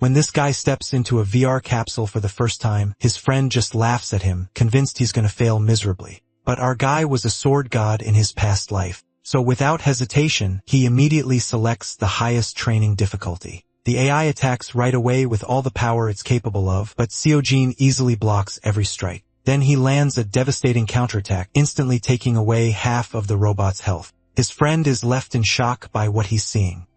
When this guy steps into a VR capsule for the first time, his friend just laughs at him, convinced he's gonna fail miserably. But our guy was a sword god in his past life. So without hesitation, he immediately selects the highest training difficulty. The AI attacks right away with all the power it's capable of, but Seojin easily blocks every strike. Then he lands a devastating counterattack, instantly taking away half of the robot's health. His friend is left in shock by what he's seeing.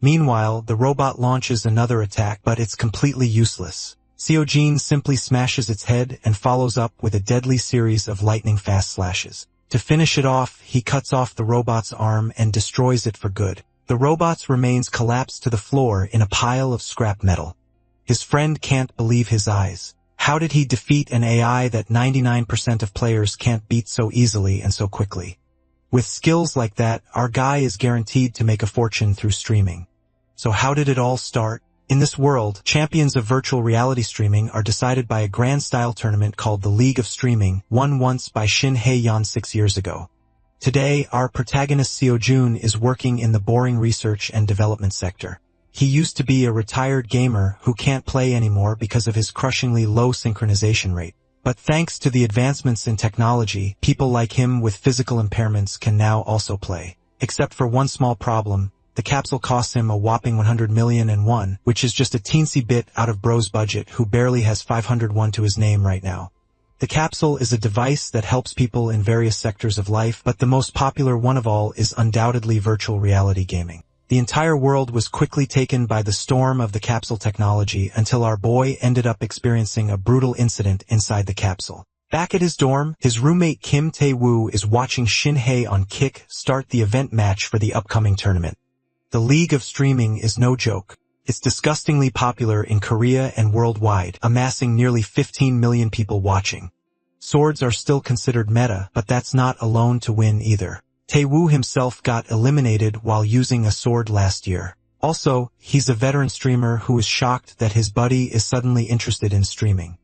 Meanwhile, the robot launches another attack, but it's completely useless. Seojin simply smashes its head and follows up with a deadly series of lightning-fast slashes. To finish it off, he cuts off the robot's arm and destroys it for good. The robot's remains collapse to the floor in a pile of scrap metal. His friend can't believe his eyes. How did he defeat an AI that 99% of players can't beat so easily and so quickly? With skills like that, our guy is guaranteed to make a fortune through streaming. So how did it all start? In this world, champions of virtual reality streaming are decided by a grand-style tournament called the League of Streaming, won once by Shin Hae-yeon 6 years ago. Today, our protagonist Seojun is working in the boring research and development sector. He used to be a retired gamer who can't play anymore because of his crushingly low synchronization rate. But thanks to the advancements in technology, people like him with physical impairments can now also play. Except for one small problem, the capsule costs him a whopping 100 million and won, which is just a teensy bit out of Bro's budget, who barely has 501 to his name right now. The capsule is a device that helps people in various sectors of life, but the most popular one of all is undoubtedly virtual reality gaming. The entire world was quickly taken by the storm of the capsule technology until our boy ended up experiencing a brutal incident inside the capsule. Back at his dorm, his roommate Kim Tae-woo is watching Shin Hae on Kick start the event match for the upcoming tournament. The League of Streaming is no joke. It's disgustingly popular in Korea and worldwide, amassing nearly 15 million people watching. Swords are still considered meta, but that's not alone to win either. Tae-woo himself got eliminated while using a sword last year. Also, he's a veteran streamer who is shocked that his buddy is suddenly interested in streaming.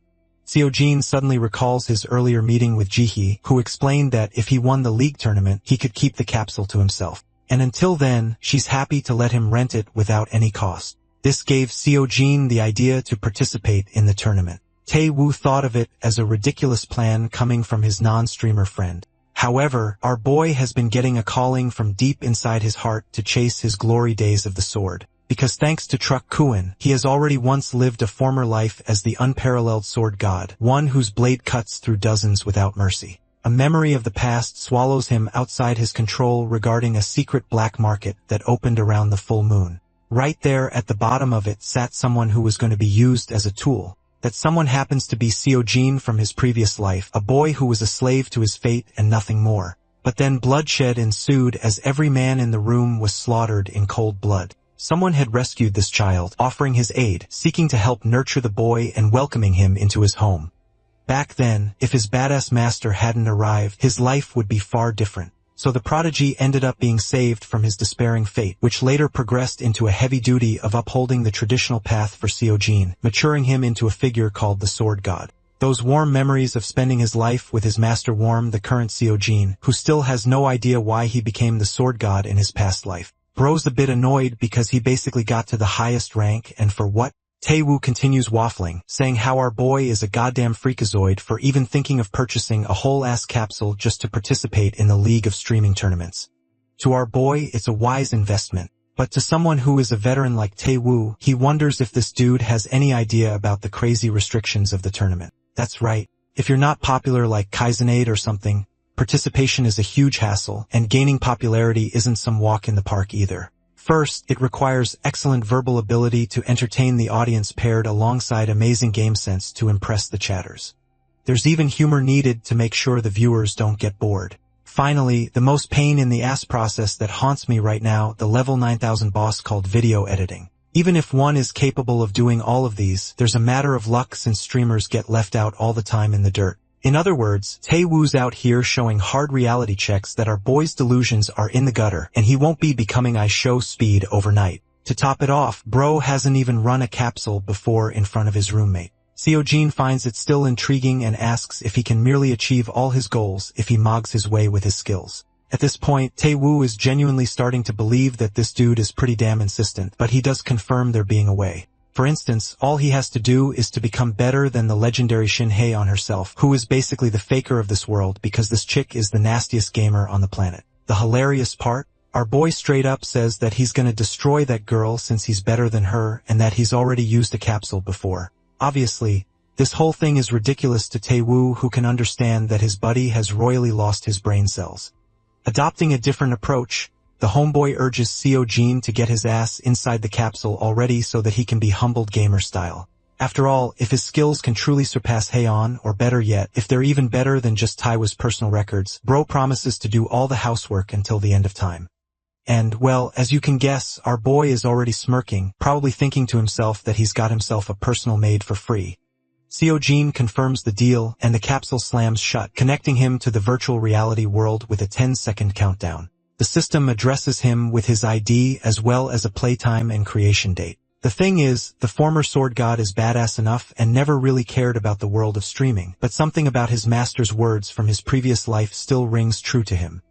Seojin suddenly recalls his earlier meeting with Jihee, who explained that if he won the league tournament, he could keep the capsule to himself. And until then, she's happy to let him rent it without any cost. This gave Seojin the idea to participate in the tournament. Tae-woo thought of it as a ridiculous plan coming from his non-streamer friend. However, our boy has been getting a calling from deep inside his heart to chase his glory days of the sword. Because thanks to Truck Kuin, he has already once lived a former life as the unparalleled sword god, one whose blade cuts through dozens without mercy. A memory of the past swallows him outside his control regarding a secret black market that opened around the full moon. Right there at the bottom of it sat someone who was going to be used as a tool. That someone happens to be Seojin from his previous life, a boy who was a slave to his fate and nothing more. But then bloodshed ensued as every man in the room was slaughtered in cold blood. Someone had rescued this child, offering his aid, seeking to help nurture the boy and welcoming him into his home. Back then, if his badass master hadn't arrived, his life would be far different. So the prodigy ended up being saved from his despairing fate, which later progressed into a heavy duty of upholding the traditional path for Seojin, maturing him into a figure called the Sword God. Those warm memories of spending his life with his master warm the current Seojin, who still has no idea why he became the Sword God in his past life. Bro's a bit annoyed because he basically got to the highest rank, and for what? Tae-woo continues waffling, saying how our boy is a goddamn freakazoid for even thinking of purchasing a whole-ass capsule just to participate in the League of Streaming tournaments. To our boy, it's a wise investment. But to someone who is a veteran like Tae-woo, he wonders if this dude has any idea about the crazy restrictions of the tournament. That's right. If you're not popular like Kaizenade or something, participation is a huge hassle, and gaining popularity isn't some walk in the park either. First, it requires excellent verbal ability to entertain the audience paired alongside amazing game sense to impress the chatters. There's even humor needed to make sure the viewers don't get bored. Finally, the most pain in the ass process that haunts me right now, the level 9000 boss called video editing. Even if one is capable of doing all of these, there's a matter of luck since streamers get left out all the time in the dirt. In other words, Tae-woo's out here showing hard reality checks that our boy's delusions are in the gutter, and he won't be becoming show speed overnight. To top it off, bro hasn't even run a capsule before in front of his roommate. Seojin finds it still intriguing and asks if he can merely achieve all his goals if he mogs his way with his skills. At this point, Tae-woo is genuinely starting to believe that this dude is pretty damn insistent, but he does confirm there being a way. For instance, all he has to do is to become better than the legendary Shinhei on herself, who is basically the faker of this world because this chick is the nastiest gamer on the planet. The hilarious part? Our boy straight up says that he's gonna destroy that girl since he's better than her and that he's already used a capsule before. Obviously, this whole thing is ridiculous to Tae-woo, who can understand that his buddy has royally lost his brain cells. Adopting a different approach, the homeboy urges Seo-jin to get his ass inside the capsule already so that he can be humbled gamer style. After all, if his skills can truly surpass Haeon, or better yet, if they're even better than just Taiwa's personal records, bro promises to do all the housework until the end of time. And, well, as you can guess, our boy is already smirking, probably thinking to himself that he's got himself a personal maid for free. Seo-jin confirms the deal, and the capsule slams shut, connecting him to the virtual reality world with a 10-second countdown. The system addresses him with his ID as well as a playtime and creation date. The thing is, the former sword god is badass enough and never really cared about the world of streaming, but something about his master's words from his previous life still rings true to him.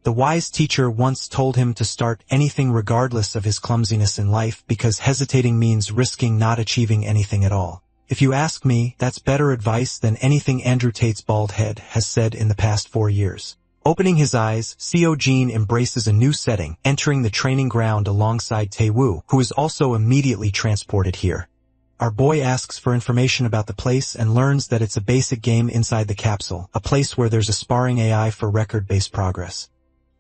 The wise teacher once told him to start anything regardless of his clumsiness in life because hesitating means risking not achieving anything at all. If you ask me, that's better advice than anything Andrew Tate's bald head has said in the past 4 years. Opening his eyes, Seo-jin embraces a new setting, entering the training ground alongside Tae-woo, who is also immediately transported here. Our boy asks for information about the place and learns that it's a basic game inside the capsule, a place where there's a sparring AI for record-based progress.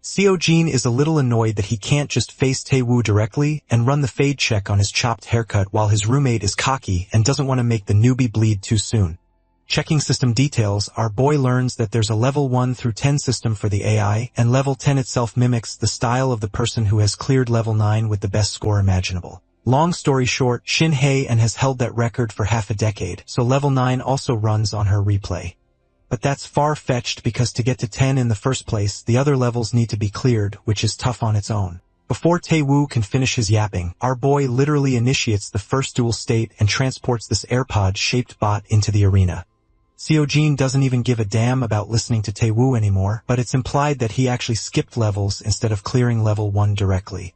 Seo-jin is a little annoyed that he can't just face Tae-woo directly and run the fade check on his chopped haircut while his roommate is cocky and doesn't want to make the newbie bleed too soon. Checking system details, our boy learns that there's a level 1 through 10 system for the AI, and level 10 itself mimics the style of the person who has cleared level 9 with the best score imaginable. Long story short, Shin-hye has held that record for half a decade, so level 9 also runs on her replay. But that's far-fetched because to get to 10 in the first place, the other levels need to be cleared, which is tough on its own. Before Tae-woo can finish his yapping, our boy literally initiates the first dual state and transports this AirPod-shaped bot into the arena. Seo-jin doesn't even give a damn about listening to Tae-woo anymore, but it's implied that he actually skipped levels instead of clearing level 1 directly.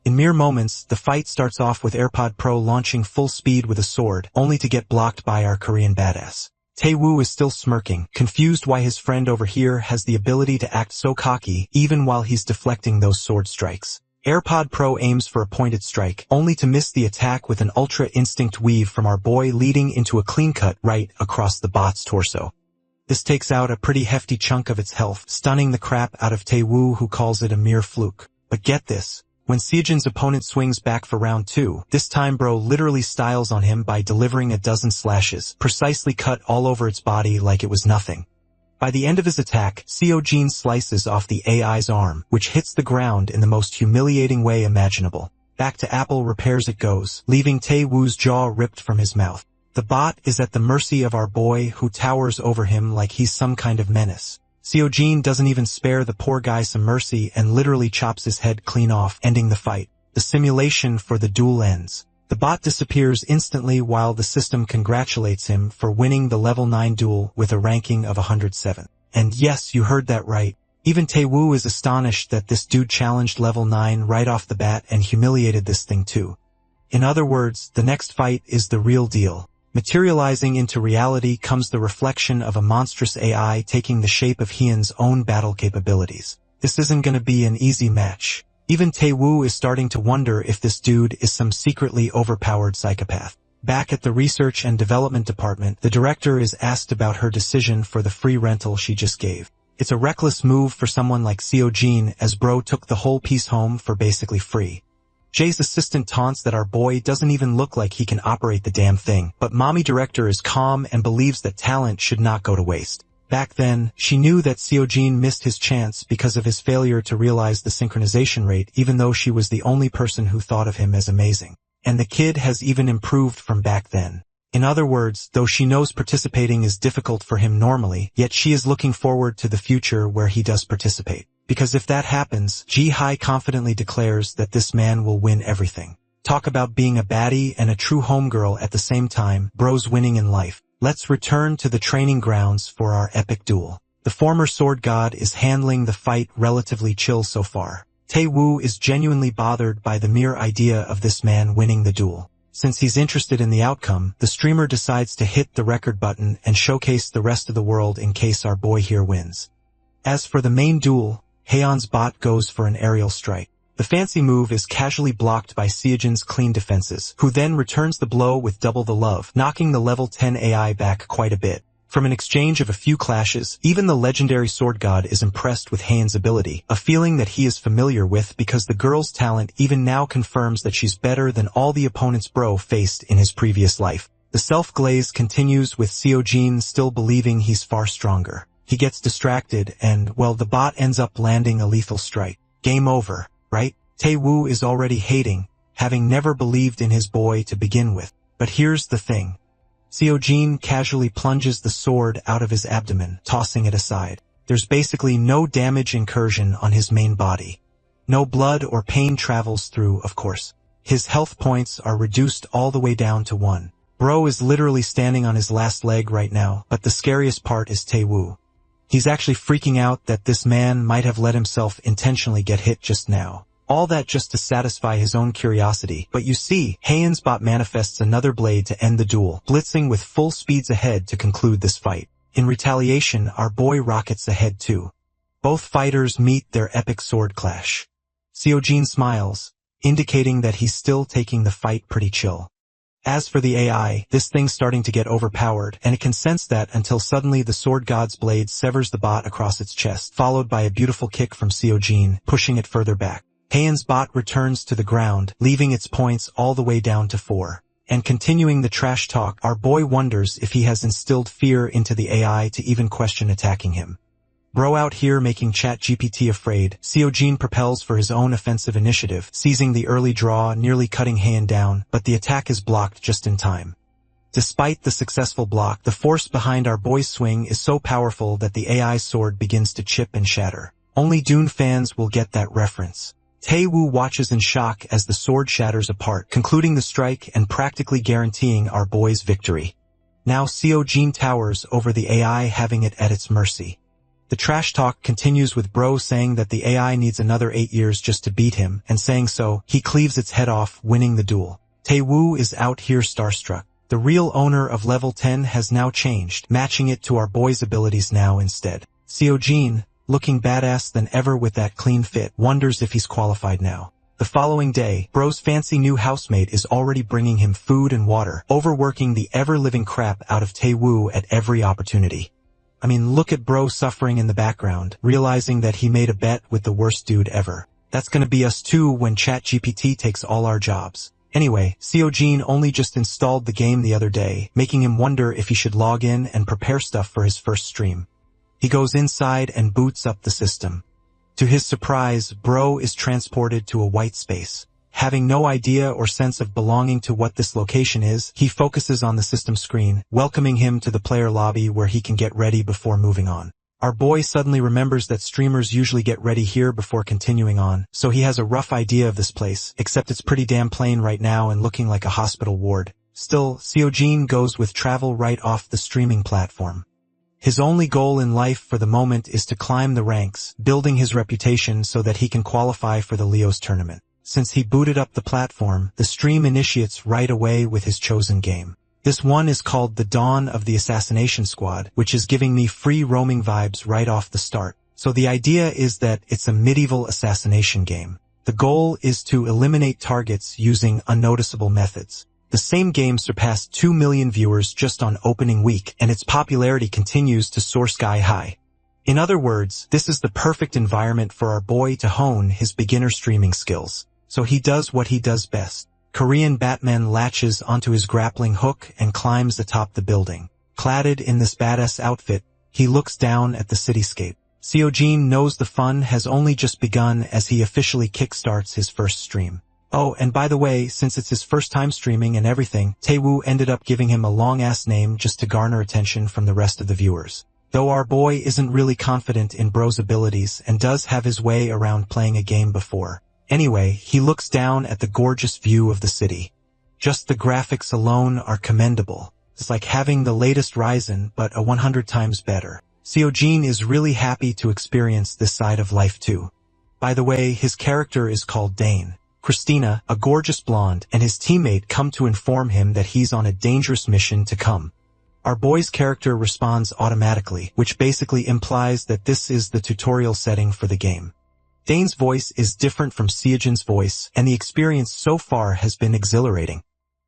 In mere moments, the fight starts off with AirPod Pro launching full speed with a sword, only to get blocked by our Korean badass. Tae-woo is still smirking, confused why his friend over here has the ability to act so cocky, even while he's deflecting those sword strikes. AirPod Pro aims for a pointed strike, only to miss the attack with an ultra instinct weave from our boy leading into a clean cut right across the bot's torso. This takes out a pretty hefty chunk of its health, stunning the crap out of Tae-woo, who calls it a mere fluke. But get this. When Seo-jin's opponent swings back for round 2, this time bro literally styles on him by delivering a dozen slashes, precisely cut all over its body like it was nothing. By the end of his attack, Seo-jin slices off the AI's arm, which hits the ground in the most humiliating way imaginable. Back to Apple repairs it goes, leaving Tae-woo's jaw ripped from his mouth. The bot is at the mercy of our boy, who towers over him like he's some kind of menace. Seo-jin doesn't even spare the poor guy some mercy and literally chops his head clean off, ending the fight. The simulation for the duel ends. The bot disappears instantly while the system congratulates him for winning the level 9 duel with a ranking of 107. And yes, you heard that right. Even Tae-woo is astonished that this dude challenged level 9 right off the bat and humiliated this thing too. In other words, the next fight is the real deal. Materializing into reality comes the reflection of a monstrous AI taking the shape of Hyun's own battle capabilities. This isn't gonna be an easy match. Even Tae-woo is starting to wonder if this dude is some secretly overpowered psychopath. Back at the research and development department, the director is asked about her decision for the free rental she just gave. It's a reckless move for someone like Seo-jin, as bro took the whole piece home for basically free. Jay's assistant taunts that our boy doesn't even look like he can operate the damn thing, but mommy director is calm and believes that talent should not go to waste. Back then, she knew that Seo-jin missed his chance because of his failure to realize the synchronization rate, even though she was the only person who thought of him as amazing. And the kid has even improved from back then. In other words, though she knows participating is difficult for him normally, yet she is looking forward to the future where he does participate. Because if that happens, Ji-hye confidently declares that this man will win everything. Talk about being a baddie and a true homegirl at the same time, bro's winning in life. Let's return to the training grounds for our epic duel. The former sword god is handling the fight relatively chill so far. Tae-woo is genuinely bothered by the mere idea of this man winning the duel. Since he's interested in the outcome, the streamer decides to hit the record button and showcase the rest of the world in case our boy here wins. As for the main duel, Haeon's bot goes for an aerial strike. The fancy move is casually blocked by Seojin's clean defenses, who then returns the blow with double the love, knocking the level 10 AI back quite a bit. From an exchange of a few clashes, even the legendary sword god is impressed with Haeon's ability, a feeling that he is familiar with because the girl's talent even now confirms that she's better than all the opponents bro faced in his previous life. The self-glaze continues with Seojin still believing he's far stronger. He gets distracted and, well, the bot ends up landing a lethal strike. Game over, right? Tae-woo is already hating, having never believed in his boy to begin with. But here's the thing. Seojin casually plunges the sword out of his abdomen, tossing it aside. There's basically no damage incursion on his main body. No blood or pain travels through, of course. His health points are reduced all the way down to 1. Bro is literally standing on his last leg right now, but the scariest part is Tae-woo. He's actually freaking out that this man might have let himself intentionally get hit just now. All that just to satisfy his own curiosity. But you see, Haeon's bot manifests another blade to end the duel, blitzing with full speeds ahead to conclude this fight. In retaliation, our boy rockets ahead too. Both fighters meet their epic sword clash. Seojin smiles, indicating that he's still taking the fight pretty chill. As for the AI, this thing's starting to get overpowered, and it can sense that until suddenly the sword god's blade severs the bot across its chest, followed by a beautiful kick from Seojin, pushing it further back. Haeon's bot returns to the ground, leaving its points all the way down to 4. And continuing the trash talk, our boy wonders if he has instilled fear into the AI to even question attacking him. Bro out here making ChatGPT afraid, Seojin propels for his own offensive initiative, seizing the early draw, nearly cutting Haeon down, but the attack is blocked just in time. Despite the successful block, the force behind our boy's swing is so powerful that the AI's sword begins to chip and shatter. Only Dune fans will get that reference. Tae-woo watches in shock as the sword shatters apart, concluding the strike and practically guaranteeing our boy's victory. Now Seojin towers over the AI, having it at its mercy. The trash talk continues with Bro saying that the AI needs another 8 years just to beat him, and saying so, he cleaves its head off, winning the duel. Tae-woo is out here starstruck. The real owner of level 10 has now changed, matching it to our boy's abilities now instead. Seojin, looking badass than ever with that clean fit, wonders if he's qualified now. The following day, Bro's fancy new housemate is already bringing him food and water, overworking the ever-living crap out of Tae-woo at every opportunity. I mean, look at Bro suffering in the background, realizing that he made a bet with the worst dude ever. That's gonna be us too when ChatGPT takes all our jobs. Anyway, Seojin only just installed the game the other day, making him wonder if he should log in and prepare stuff for his first stream. He goes inside and boots up the system. To his surprise, Bro is transported to a white space. Having no idea or sense of belonging to what this location is, he focuses on the system screen, welcoming him to the player lobby where he can get ready before moving on. Our boy suddenly remembers that streamers usually get ready here before continuing on, so he has a rough idea of this place, except it's pretty damn plain right now and looking like a hospital ward. Still, Seojin goes with travel right off the streaming platform. His only goal in life for the moment is to climb the ranks, building his reputation so that he can qualify for the Leo's tournament. Since he booted up the platform, the stream initiates right away with his chosen game. This one is called The Dawn of the Assassination Squad, which is giving me free roaming vibes right off the start. So the idea is that it's a medieval assassination game. The goal is to eliminate targets using unnoticeable methods. The same game surpassed 2 million viewers just on opening week, and its popularity continues to soar sky high. In other words, this is the perfect environment for our boy to hone his beginner streaming skills. So he does what he does best. Korean Batman latches onto his grappling hook and climbs atop the building. Cladded in this badass outfit, he looks down at the cityscape. Seojin knows the fun has only just begun as he officially kickstarts his first stream. Oh, and by the way, since it's his first time streaming and everything, Tae-woo ended up giving him a long-ass name just to garner attention from the rest of the viewers. Though our boy isn't really confident in Bro's abilities and does have his way around playing a game before. Anyway, he looks down at the gorgeous view of the city. Just the graphics alone are commendable. It's like having the latest Ryzen, but a 100 times better. Seojin is really happy to experience this side of life too. By the way, his character is called Dane. Christina, a gorgeous blonde, and his teammate come to inform him that he's on a dangerous mission to come. Our boy's character responds automatically, which basically implies that this is the tutorial setting for the game. Dane's voice is different from Seojin's voice, and the experience so far has been exhilarating.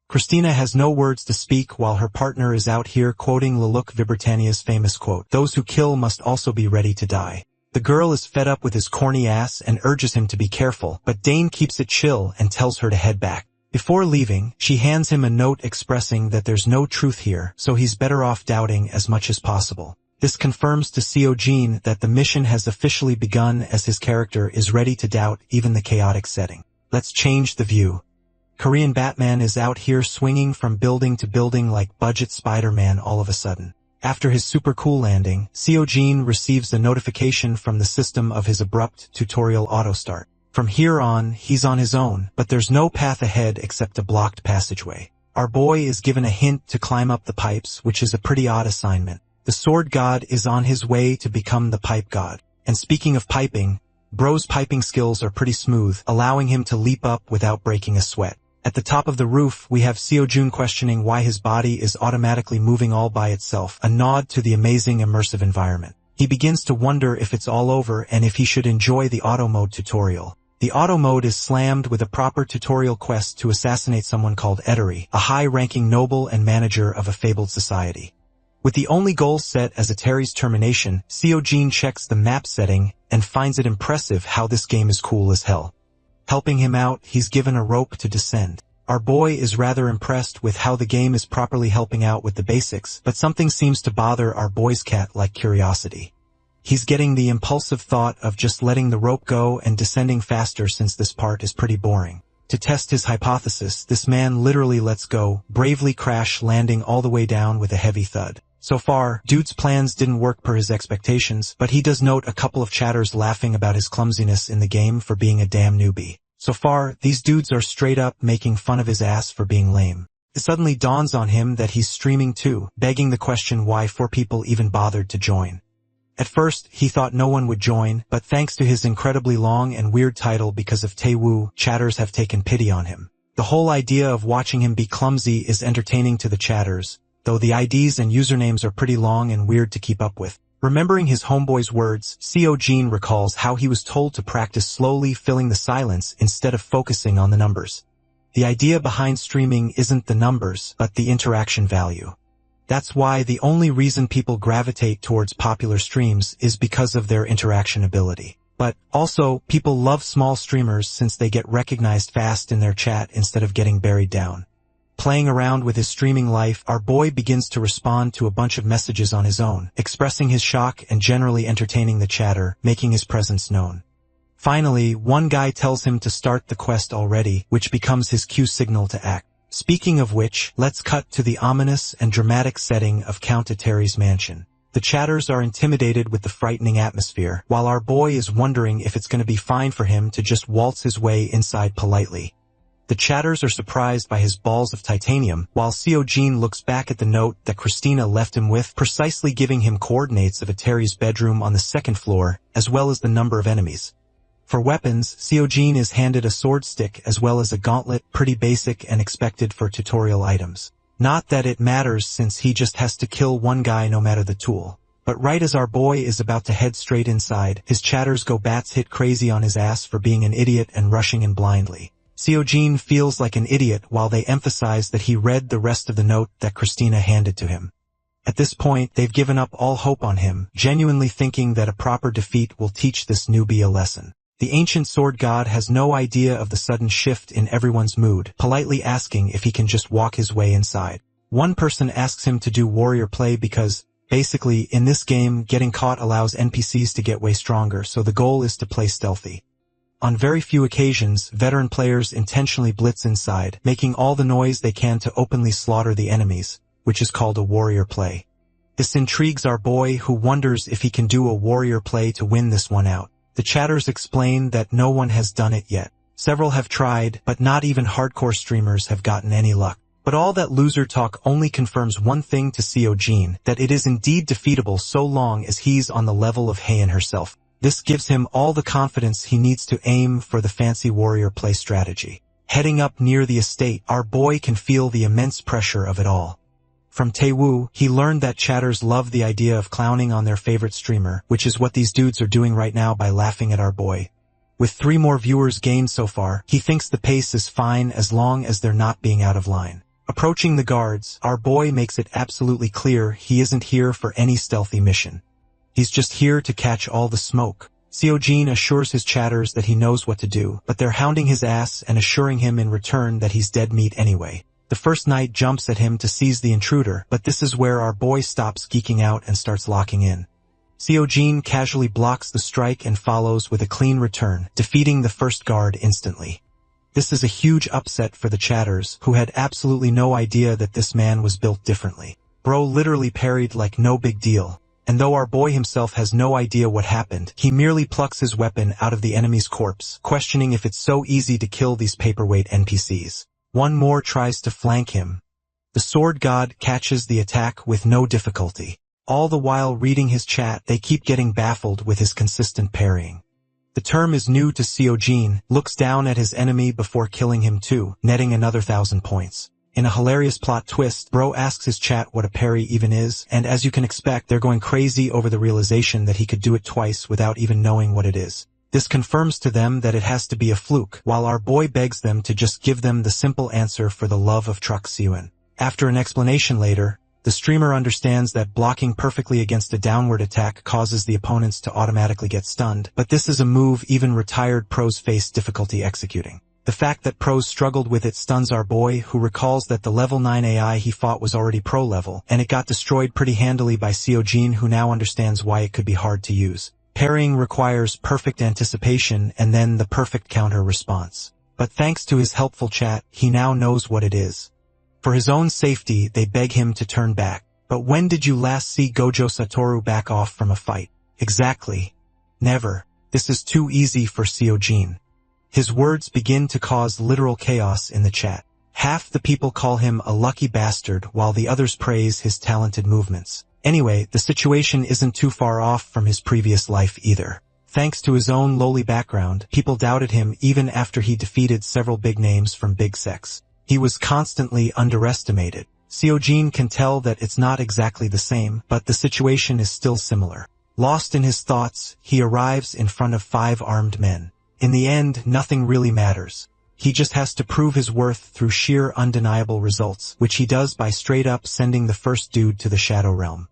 Christina has no words to speak while her partner is out here quoting Lelouch Vibritannia's famous quote, "Those who kill must also be ready to die." The girl is fed up with his corny ass and urges him to be careful, but Dane keeps it chill and tells her to head back. Before leaving, she hands him a note expressing that there's no truth here, so he's better off doubting as much as possible. This confirms to Seojin that the mission has officially begun, as his character is ready to doubt even the chaotic setting. Let's change the view. Korean Batman is out here swinging from building to building like budget Spider-Man all of a sudden. After his super cool landing, Seojin receives a notification from the system of his abrupt tutorial auto-start. From here on, he's on his own, but there's no path ahead except a blocked passageway. Our boy is given a hint to climb up the pipes, which is a pretty odd assignment. The sword god is on his way to become the pipe god. And speaking of piping, Bro's piping skills are pretty smooth, allowing him to leap up without breaking a sweat. At the top of the roof, we have Seojun questioning why his body is automatically moving all by itself, a nod to the amazing immersive environment. He begins to wonder if it's all over and if he should enjoy the auto mode tutorial. The auto mode is slammed with a proper tutorial quest to assassinate someone called Eteri, a high-ranking noble and manager of a fabled society. With the only goal set as Eteri's termination, Seojin checks the map setting and finds it impressive how this game is cool as hell. Helping him out, he's given a rope to descend. Our boy is rather impressed with how the game is properly helping out with the basics, but something seems to bother our boy's cat-like curiosity. He's getting the impulsive thought of just letting the rope go and descending faster since this part is pretty boring. To test his hypothesis, this man literally lets go, bravely crash landing all the way down with a heavy thud. So far, dude's plans didn't work per his expectations, but he does note a couple of chatters laughing about his clumsiness in the game for being a damn newbie. So far, these dudes are straight up making fun of his ass for being lame. It suddenly dawns on him that he's streaming too, begging the question why 4 people even bothered to join. At first, he thought no one would join, but thanks to his incredibly long and weird title because of Taewoo, chatters have taken pity on him. The whole idea of watching him be clumsy is entertaining to the chatters, though the IDs and usernames are pretty long and weird to keep up with. Remembering his homeboy's words, Seojin recalls how he was told to practice slowly filling the silence instead of focusing on the numbers. The idea behind streaming isn't the numbers, but the interaction value. That's why the only reason people gravitate towards popular streams is because of their interaction ability. But also, people love small streamers since they get recognized fast in their chat instead of getting buried down. Playing around with his streaming life, our boy begins to respond to a bunch of messages on his own, expressing his shock and generally entertaining the chatter, making his presence known. Finally, one guy tells him to start the quest already, which becomes his cue signal to act. Speaking of which, let's cut to the ominous and dramatic setting of Count Eteri's mansion. The chatters are intimidated with the frightening atmosphere, while our boy is wondering if it's going to be fine for him to just waltz his way inside politely. The chatters are surprised by his balls of titanium, while Seojin looks back at the note that Christina left him with, precisely giving him coordinates of Eteri's bedroom on the 2nd floor, as well as the number of enemies. For weapons, Seojin is handed a sword stick as well as a gauntlet, pretty basic and expected for tutorial items. Not that it matters since he just has to kill one guy no matter the tool. But right as our boy is about to head straight inside, his chatters go bats hit crazy on his ass for being an idiot and rushing in blindly. Seojin feels like an idiot while they emphasize that he read the rest of the note that Christina handed to him. At this point, they've given up all hope on him, genuinely thinking that a proper defeat will teach this newbie a lesson. The ancient sword god has no idea of the sudden shift in everyone's mood, politely asking if he can just walk his way inside. One person asks him to do warrior play because, basically, in this game, getting caught allows NPCs to get way stronger, so the goal is to play stealthy. On very few occasions, veteran players intentionally blitz inside, making all the noise they can to openly slaughter the enemies, which is called a warrior play. This intrigues our boy, who wonders if he can do a warrior play to win this one out. The chatters explain that no one has done it yet. Several have tried, but not even hardcore streamers have gotten any luck. But all that loser talk only confirms one thing to Seojin, that it is indeed defeatable so long as he's on the level of Heian herself. This gives him all the confidence he needs to aim for the fancy warrior play strategy. Heading up near the estate, our boy can feel the immense pressure of it all. From Taewoo, he learned that chatters love the idea of clowning on their favorite streamer, which is what these dudes are doing right now by laughing at our boy. With 3 more viewers gained so far, he thinks the pace is fine as long as they're not being out of line. Approaching the guards, our boy makes it absolutely clear he isn't here for any stealthy mission. He's just here to catch all the smoke. Seojin assures his chatters that he knows what to do, but they're hounding his ass and assuring him in return that he's dead meat anyway. The first knight jumps at him to seize the intruder, but this is where our boy stops geeking out and starts locking in. Seojin casually blocks the strike and follows with a clean return, defeating the first guard instantly. This is a huge upset for the chatters, who had absolutely no idea that this man was built differently. Bro literally parried like no big deal. And though our boy himself has no idea what happened, he merely plucks his weapon out of the enemy's corpse, questioning if it's so easy to kill these paperweight NPCs. One more tries to flank him. The sword god catches the attack with no difficulty. All the while reading his chat, they keep getting baffled with his consistent parrying. The term is new to Seojin, looks down at his enemy before killing him too, netting another 1,000 points. In a hilarious plot twist, bro asks his chat what a parry even is, and as you can expect, they're going crazy over the realization that he could do it twice without even knowing what it is. This confirms to them that it has to be a fluke, while our boy begs them to just give them the simple answer for the love of Truck Seuen. After an explanation later, the streamer understands that blocking perfectly against a downward attack causes the opponents to automatically get stunned, but this is a move even retired pros face difficulty executing. The fact that pros struggled with it stuns our boy, who recalls that the level 9 AI he fought was already pro level, and it got destroyed pretty handily by Seojin, who now understands why it could be hard to use. Parrying requires perfect anticipation and then the perfect counter response. But thanks to his helpful chat, he now knows what it is. For his own safety, they beg him to turn back. But when did you last see Gojo Satoru back off from a fight? Exactly. Never. This is too easy for Seojin. His words begin to cause literal chaos in the chat. Half the people call him a lucky bastard while the others praise his talented movements. Anyway, the situation isn't too far off from his previous life either. Thanks to his own lowly background, people doubted him even after he defeated several big names from Big Sex. He was constantly underestimated. Seojin can tell that it's not exactly the same, but the situation is still similar. Lost in his thoughts, he arrives in front of 5 armed men. In the end, nothing really matters. He just has to prove his worth through sheer undeniable results, which he does by straight up sending the first dude to the Shadow Realm.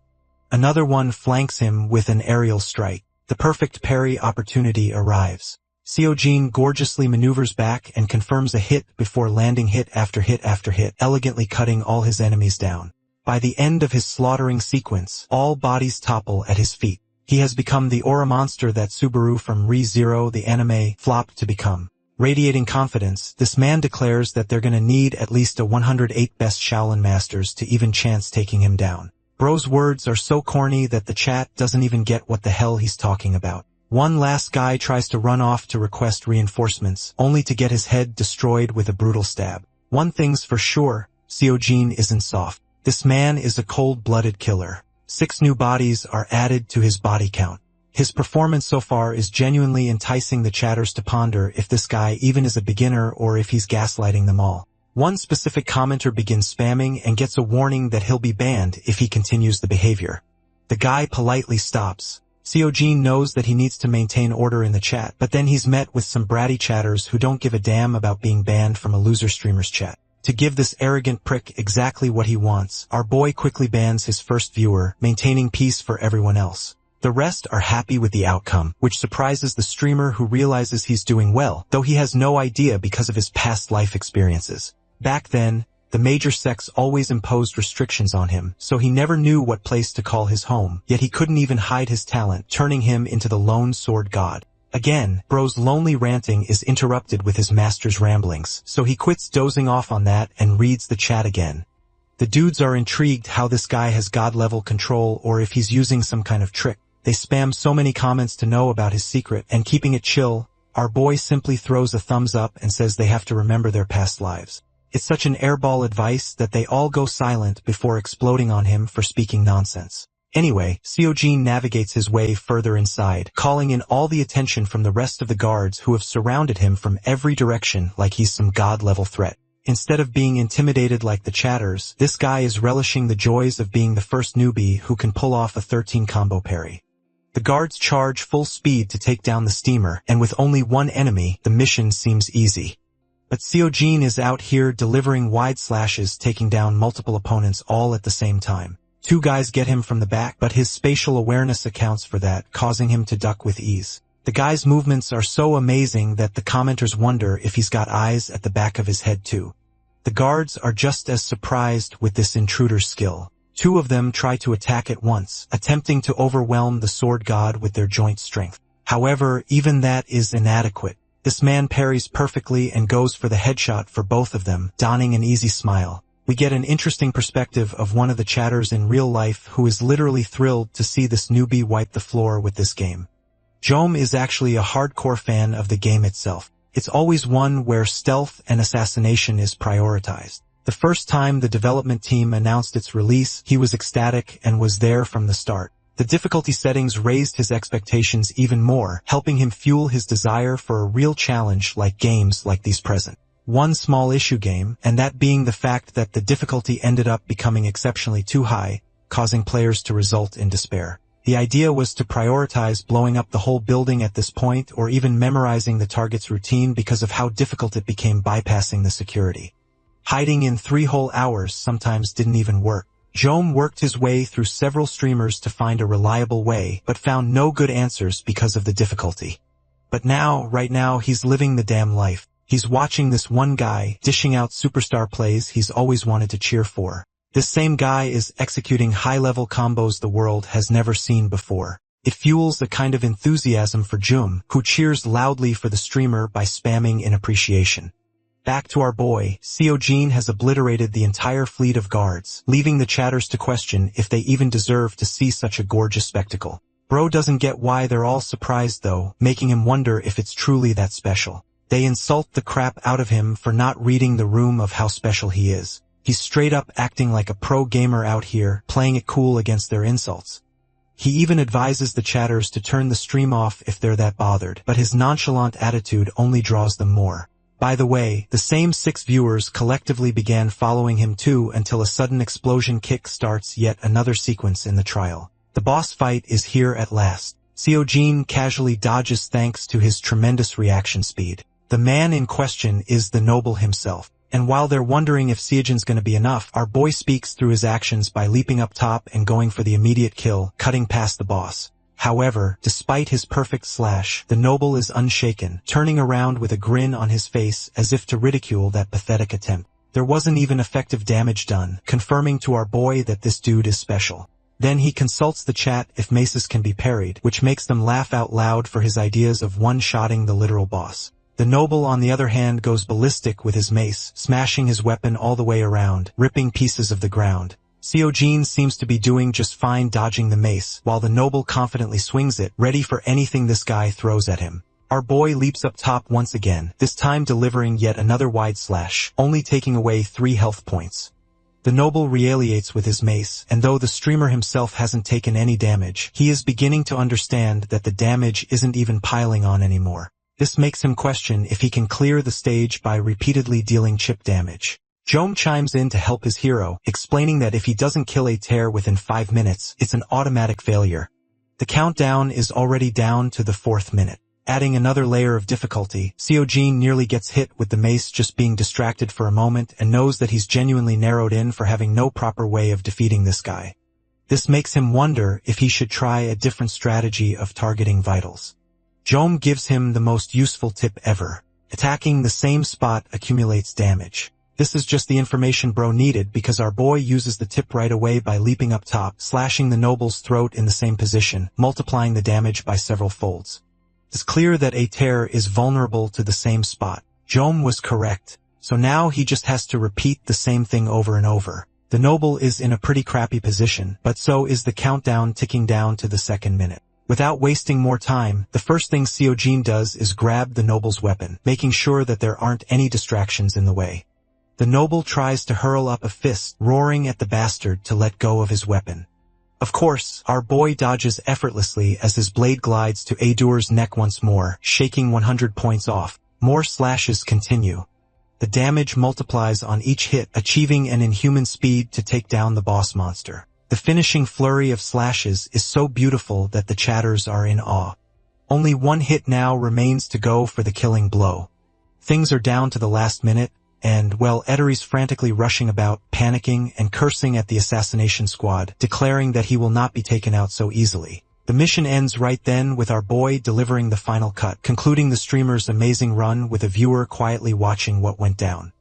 Another one flanks him with an aerial strike. The perfect parry opportunity arrives. Seojin gorgeously maneuvers back and confirms a hit before landing hit after hit after hit, elegantly cutting all his enemies down. By the end of his slaughtering sequence, all bodies topple at his feet. He has become the aura monster that Subaru from Re:Zero the anime flopped to become. Radiating confidence, this man declares that they're gonna need at least a 108 best Shaolin masters to even chance taking him down. Bro's words are so corny that the chat doesn't even get what the hell he's talking about. One last guy tries to run off to request reinforcements, only to get his head destroyed with a brutal stab. One thing's for sure, Seojin isn't soft. This man is a cold-blooded killer. 6 new bodies are added to his body count. His performance so far is genuinely enticing the chatters to ponder if this guy even is a beginner or if he's gaslighting them all. One specific commenter begins spamming and gets a warning that he'll be banned if he continues the behavior. The guy politely stops. Seojin knows that he needs to maintain order in the chat, but then he's met with some bratty chatters who don't give a damn about being banned from a loser streamer's chat. To give this arrogant prick exactly what he wants, our boy quickly bans his first viewer, maintaining peace for everyone else. The rest are happy with the outcome, which surprises the streamer who realizes he's doing well, though he has no idea because of his past life experiences. Back then, the major sects always imposed restrictions on him, so he never knew what place to call his home, yet he couldn't even hide his talent, turning him into the lone sword god. Again, bro's lonely ranting is interrupted with his master's ramblings, so he quits dozing off on that and reads the chat again. The dudes are intrigued how this guy has god-level control or if he's using some kind of trick. They spam so many comments to know about his secret, and keeping it chill, our boy simply throws a thumbs up and says they have to remember their past lives. It's such an airball advice that they all go silent before exploding on him for speaking nonsense. Anyway, Seojin navigates his way further inside, calling in all the attention from the rest of the guards who have surrounded him from every direction like he's some god-level threat. Instead of being intimidated like the chatters, this guy is relishing the joys of being the first newbie who can pull off a 13 combo parry. The guards charge full speed to take down the steamer, and with only one enemy, the mission seems easy. But Seojin is out here delivering wide slashes, taking down multiple opponents all at the same time. Two guys get him from the back, but his spatial awareness accounts for that, causing him to duck with ease. The guy's movements are so amazing that the commenters wonder if he's got eyes at the back of his head too. The guards are just as surprised with this intruder's skill. Two of them try to attack at once, attempting to overwhelm the sword god with their joint strength. However, even that is inadequate. This man parries perfectly and goes for the headshot for both of them, donning an easy smile. We get an interesting perspective of one of the chatters in real life who is literally thrilled to see this newbie wipe the floor with this game. Jom is actually a hardcore fan of the game itself. It's always one where stealth and assassination is prioritized. The first time the development team announced its release, he was ecstatic and was there from the start. The difficulty settings raised his expectations even more, helping him fuel his desire for a real challenge like games like these present. One small issue game, and that being the fact that the difficulty ended up becoming exceptionally too high, causing players to result in despair. The idea was to prioritize blowing up the whole building at this point or even memorizing the target's routine because of how difficult it became bypassing the security. Hiding in 3 whole hours sometimes didn't even work. Jom worked his way through several streamers to find a reliable way, but found no good answers because of the difficulty. But right now, he's living the damn life. He's watching this one guy dishing out superstar plays he's always wanted to cheer for. This same guy is executing high-level combos the world has never seen before. It fuels a kind of enthusiasm for Jom, who cheers loudly for the streamer by spamming in appreciation. Back to our boy, Seojin has obliterated the entire fleet of guards, leaving the chatters to question if they even deserve to see such a gorgeous spectacle. Bro doesn't get why they're all surprised though, making him wonder if it's truly that special. They insult the crap out of him for not reading the room of how special he is. He's straight up acting like a pro gamer out here, playing it cool against their insults. He even advises the chatters to turn the stream off if they're that bothered, but his nonchalant attitude only draws them more. By the way, the same 6 viewers collectively began following him too until a sudden explosion kick starts yet another sequence in the trial. The boss fight is here at last. Seojin casually dodges thanks to his tremendous reaction speed. The man in question is the noble himself. And while they're wondering if Seojin's gonna be enough, our boy speaks through his actions by leaping up top and going for the immediate kill, cutting past the boss. However, despite his perfect slash, the noble is unshaken, turning around with a grin on his face as if to ridicule that pathetic attempt. There wasn't even effective damage done, confirming to our boy that this dude is special. Then he consults the chat if maces can be parried, which makes them laugh out loud for his ideas of one-shotting the literal boss. The noble, on the other hand, goes ballistic with his mace, smashing his weapon all the way around, ripping pieces of the ground. Seojin seems to be doing just fine dodging the mace, while the noble confidently swings it, ready for anything this guy throws at him. Our boy leaps up top once again, this time delivering yet another wide slash, only taking away 3 health points. The noble retaliates with his mace, and though the streamer himself hasn't taken any damage, he is beginning to understand that the damage isn't even piling on anymore. This makes him question if he can clear the stage by repeatedly dealing chip damage. Jom chimes in to help his hero, explaining that if he doesn't kill a tear within 5 minutes, it's an automatic failure. The countdown is already down to the 4th minute. Adding another layer of difficulty, Seojin nearly gets hit with the mace just being distracted for a moment and knows that he's genuinely narrowed in for having no proper way of defeating this guy. This makes him wonder if he should try a different strategy of targeting vitals. Jom gives him the most useful tip ever. Attacking the same spot accumulates damage. This is just the information bro needed because our boy uses the tip right away by leaping up top, slashing the noble's throat in the same position, multiplying the damage by several folds. It's clear that a tear is vulnerable to the same spot. Jom was correct. So now he just has to repeat the same thing over and over. The noble is in a pretty crappy position, but so is the countdown ticking down to the 2nd minute. Without wasting more time, the first thing Seojin does is grab the noble's weapon, making sure that there aren't any distractions in the way. The noble tries to hurl up a fist, roaring at the bastard to let go of his weapon. Of course, our boy dodges effortlessly as his blade glides to Adur's neck once more, shaking 100 points off. More slashes continue. The damage multiplies on each hit, achieving an inhuman speed to take down the boss monster. The finishing flurry of slashes is so beautiful that the chatters are in awe. Only one hit now remains to go for the killing blow. Things are down to the last minute, and, well, Edori's frantically rushing about, panicking and cursing at the assassination squad, declaring that he will not be taken out so easily. The mission ends right then with our boy delivering the final cut, concluding the streamer's amazing run with a viewer quietly watching what went down.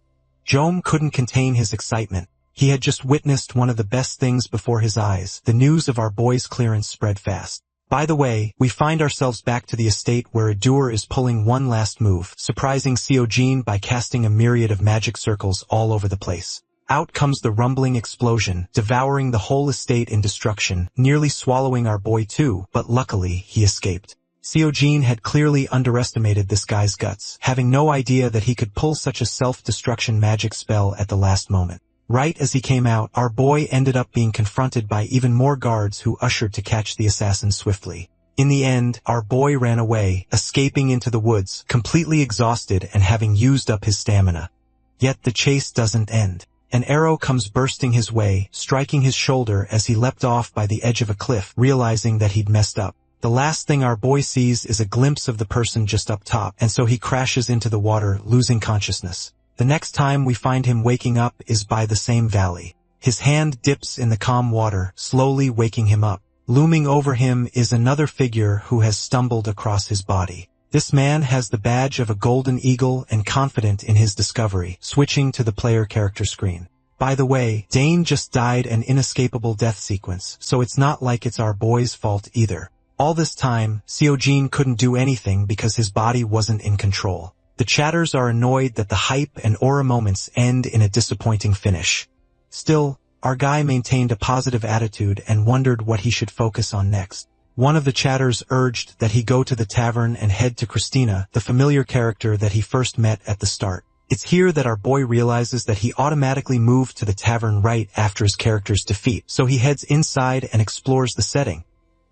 Jom couldn't contain his excitement. He had just witnessed one of the best things before his eyes. The news of our boy's clearance spread fast. By the way, we find ourselves back to the estate where Adur is pulling one last move, surprising Seojin by casting a myriad of magic circles all over the place. Out comes the rumbling explosion, devouring the whole estate in destruction, nearly swallowing our boy too, but luckily he escaped. Seojin had clearly underestimated this guy's guts, having no idea that he could pull such a self-destruction magic spell at the last moment. Right as he came out, our boy ended up being confronted by even more guards who ushered to catch the assassin swiftly. In the end, our boy ran away, escaping into the woods, completely exhausted and having used up his stamina. Yet the chase doesn't end. An arrow comes bursting his way, striking his shoulder as he leapt off by the edge of a cliff, realizing that he'd messed up. The last thing our boy sees is a glimpse of the person just up top, and so he crashes into the water, losing consciousness. The next time we find him waking up is by the same valley. His hand dips in the calm water, slowly waking him up. Looming over him is another figure who has stumbled across his body. This man has the badge of a golden eagle and confident in his discovery, switching to the player character screen. By the way, Dane just died an inescapable death sequence, so it's not like it's our boy's fault either. All this time, Seojin couldn't do anything because his body wasn't in control. The chatters are annoyed that the hype and aura moments end in a disappointing finish. Still, our guy maintained a positive attitude and wondered what he should focus on next. One of the chatters urged that he go to the tavern and head to Christina, the familiar character that he first met at the start. It's here that our boy realizes that he automatically moved to the tavern right after his character's defeat, so he heads inside and explores the setting.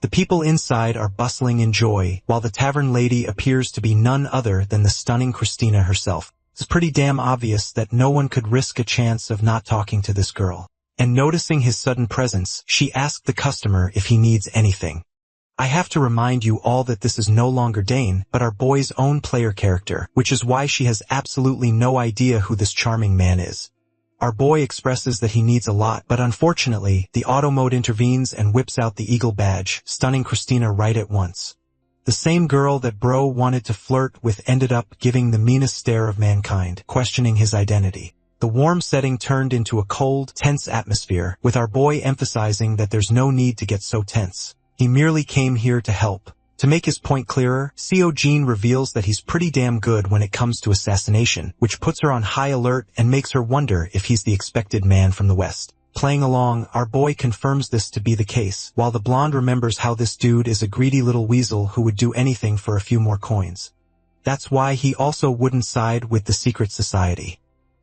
The people inside are bustling in joy, while the tavern lady appears to be none other than the stunning Christina herself. It's pretty damn obvious that no one could risk a chance of not talking to this girl. And noticing his sudden presence, she asked the customer if he needs anything. I have to remind you all that this is no longer Dane, but our boy's own player character, which is why she has absolutely no idea who this charming man is. Our boy expresses that he needs a lot, but unfortunately, the auto mode intervenes and whips out the eagle badge, stunning Christina right at once. The same girl that bro wanted to flirt with ended up giving the meanest stare of mankind, questioning his identity. The warm setting turned into a cold, tense atmosphere, with our boy emphasizing that there's no need to get so tense. He merely came here to help. To make his point clearer, Seojin reveals that he's pretty damn good when it comes to assassination, which puts her on high alert and makes her wonder if he's the expected man from the West. Playing along, our boy confirms this to be the case, while the blonde remembers how this dude is a greedy little weasel who would do anything for a few more coins. That's why he also wouldn't side with the secret society.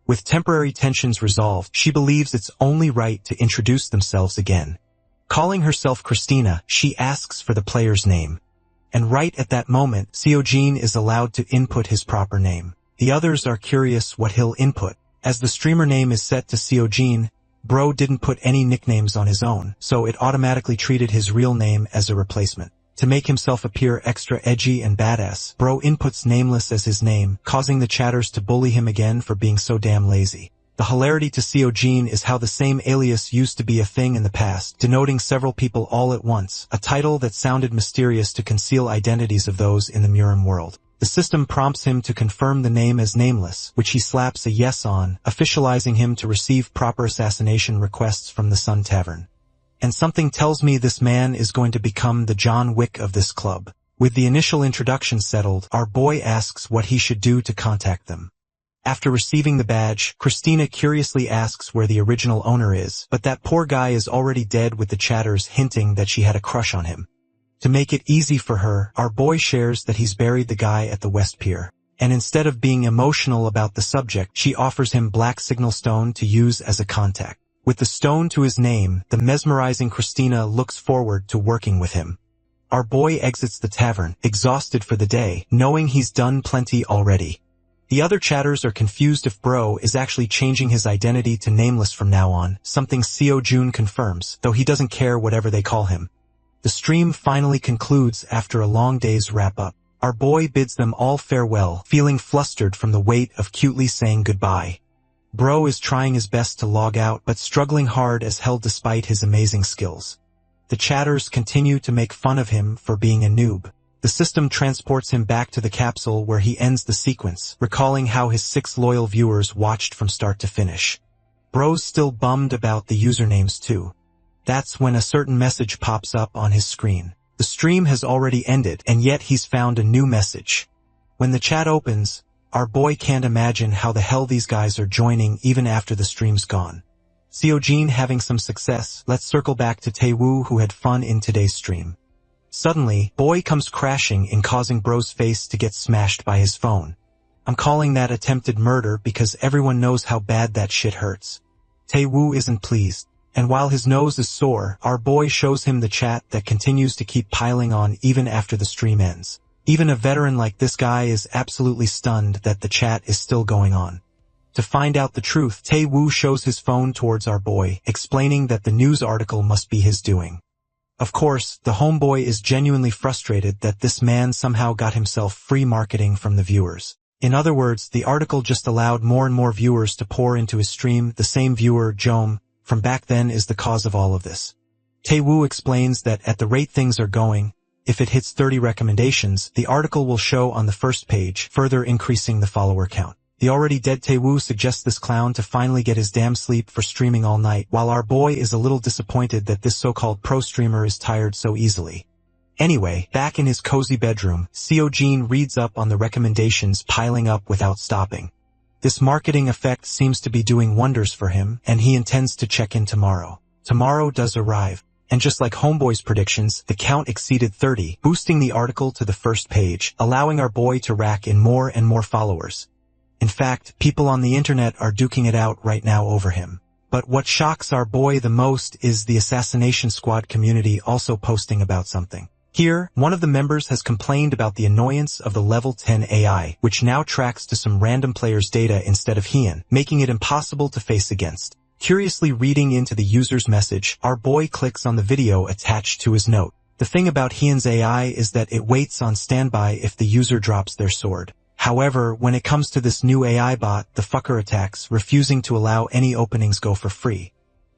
With temporary tensions resolved, she believes it's only right to introduce themselves again. Calling herself Christina, she asks for the player's name. And right at that moment, Seojin is allowed to input his proper name. The others are curious what he'll input. As the streamer name is set to Seojin, bro didn't put any nicknames on his own, so it automatically treated his real name as a replacement. To make himself appear extra edgy and badass, bro inputs nameless as his name, causing the chatters to bully him again for being so damn lazy. The hilarity to Seojin is how the same alias used to be a thing in the past, denoting several people all at once, a title that sounded mysterious to conceal identities of those in the Murim world. The system prompts him to confirm the name as nameless, which he slaps a yes on, officializing him to receive proper assassination requests from the Sun Tavern. And something tells me this man is going to become the John Wick of this club. With the initial introduction settled, our boy asks what he should do to contact them. After receiving the badge, Christina curiously asks where the original owner is, but that poor guy is already dead, with the chatters hinting that she had a crush on him. To make it easy for her, our boy shares that he's buried the guy at the West Pier. And instead of being emotional about the subject, she offers him black signal stone to use as a contact. With the stone to his name, the mesmerizing Christina looks forward to working with him. Our boy exits the tavern, exhausted for the day, knowing he's done plenty already. The other chatters are confused if Bro is actually changing his identity to Nameless from now on, something Seo Jun confirms, though he doesn't care whatever they call him. The stream finally concludes after a long day's wrap-up. Our boy bids them all farewell, feeling flustered from the weight of cutely saying goodbye. Bro is trying his best to log out but struggling hard as hell despite his amazing skills. The chatters continue to make fun of him for being a noob. The system transports him back to the capsule where he ends the sequence, recalling how his 6 loyal viewers watched from start to finish. Bro's still bummed about the usernames too. That's when a certain message pops up on his screen. The stream has already ended, and yet he's found a new message. When the chat opens, our boy can't imagine how the hell these guys are joining even after the stream's gone. Seo Jin having some success. Let's circle back to Taewoo who had fun in today's stream. Suddenly, boy comes crashing in causing Bro's face to get smashed by his phone. I'm calling that attempted murder because everyone knows how bad that shit hurts. Taewoo isn't pleased, and while his nose is sore, our boy shows him the chat that continues to keep piling on even after the stream ends. Even a veteran like this guy is absolutely stunned that the chat is still going on. To find out the truth, Taewoo shows his phone towards our boy, explaining that the news article must be his doing. Of course, the homeboy is genuinely frustrated that this man somehow got himself free marketing from the viewers. In other words, the article just allowed more and more viewers to pour into his stream. The same viewer, Jom, from back then is the cause of all of this. Taewoo explains that at the rate things are going, if it hits 30 recommendations, the article will show on the first page, further increasing the follower count. The already dead Taewoo suggests this clown to finally get his damn sleep for streaming all night, while our boy is a little disappointed that this so-called pro streamer is tired so easily. Anyway, back in his cozy bedroom, Seo Jin reads up on the recommendations piling up without stopping. This marketing effect seems to be doing wonders for him, and he intends to check in tomorrow. Tomorrow does arrive, and just like Homeboy's predictions, the count exceeded 30, boosting the article to the first page, allowing our boy to rack in more and more followers. In fact, people on the internet are duking it out right now over him. But what shocks our boy the most is the Assassination Squad community also posting about something. Here, one of the members has complained about the annoyance of the level 10 AI, which now tracks to some random player's data instead of Heian, making it impossible to face against. Curiously reading into the user's message, our boy clicks on the video attached to his note. The thing about Heian's AI is that it waits on standby if the user drops their sword. However, when it comes to this new AI bot, the fucker attacks, refusing to allow any openings go for free.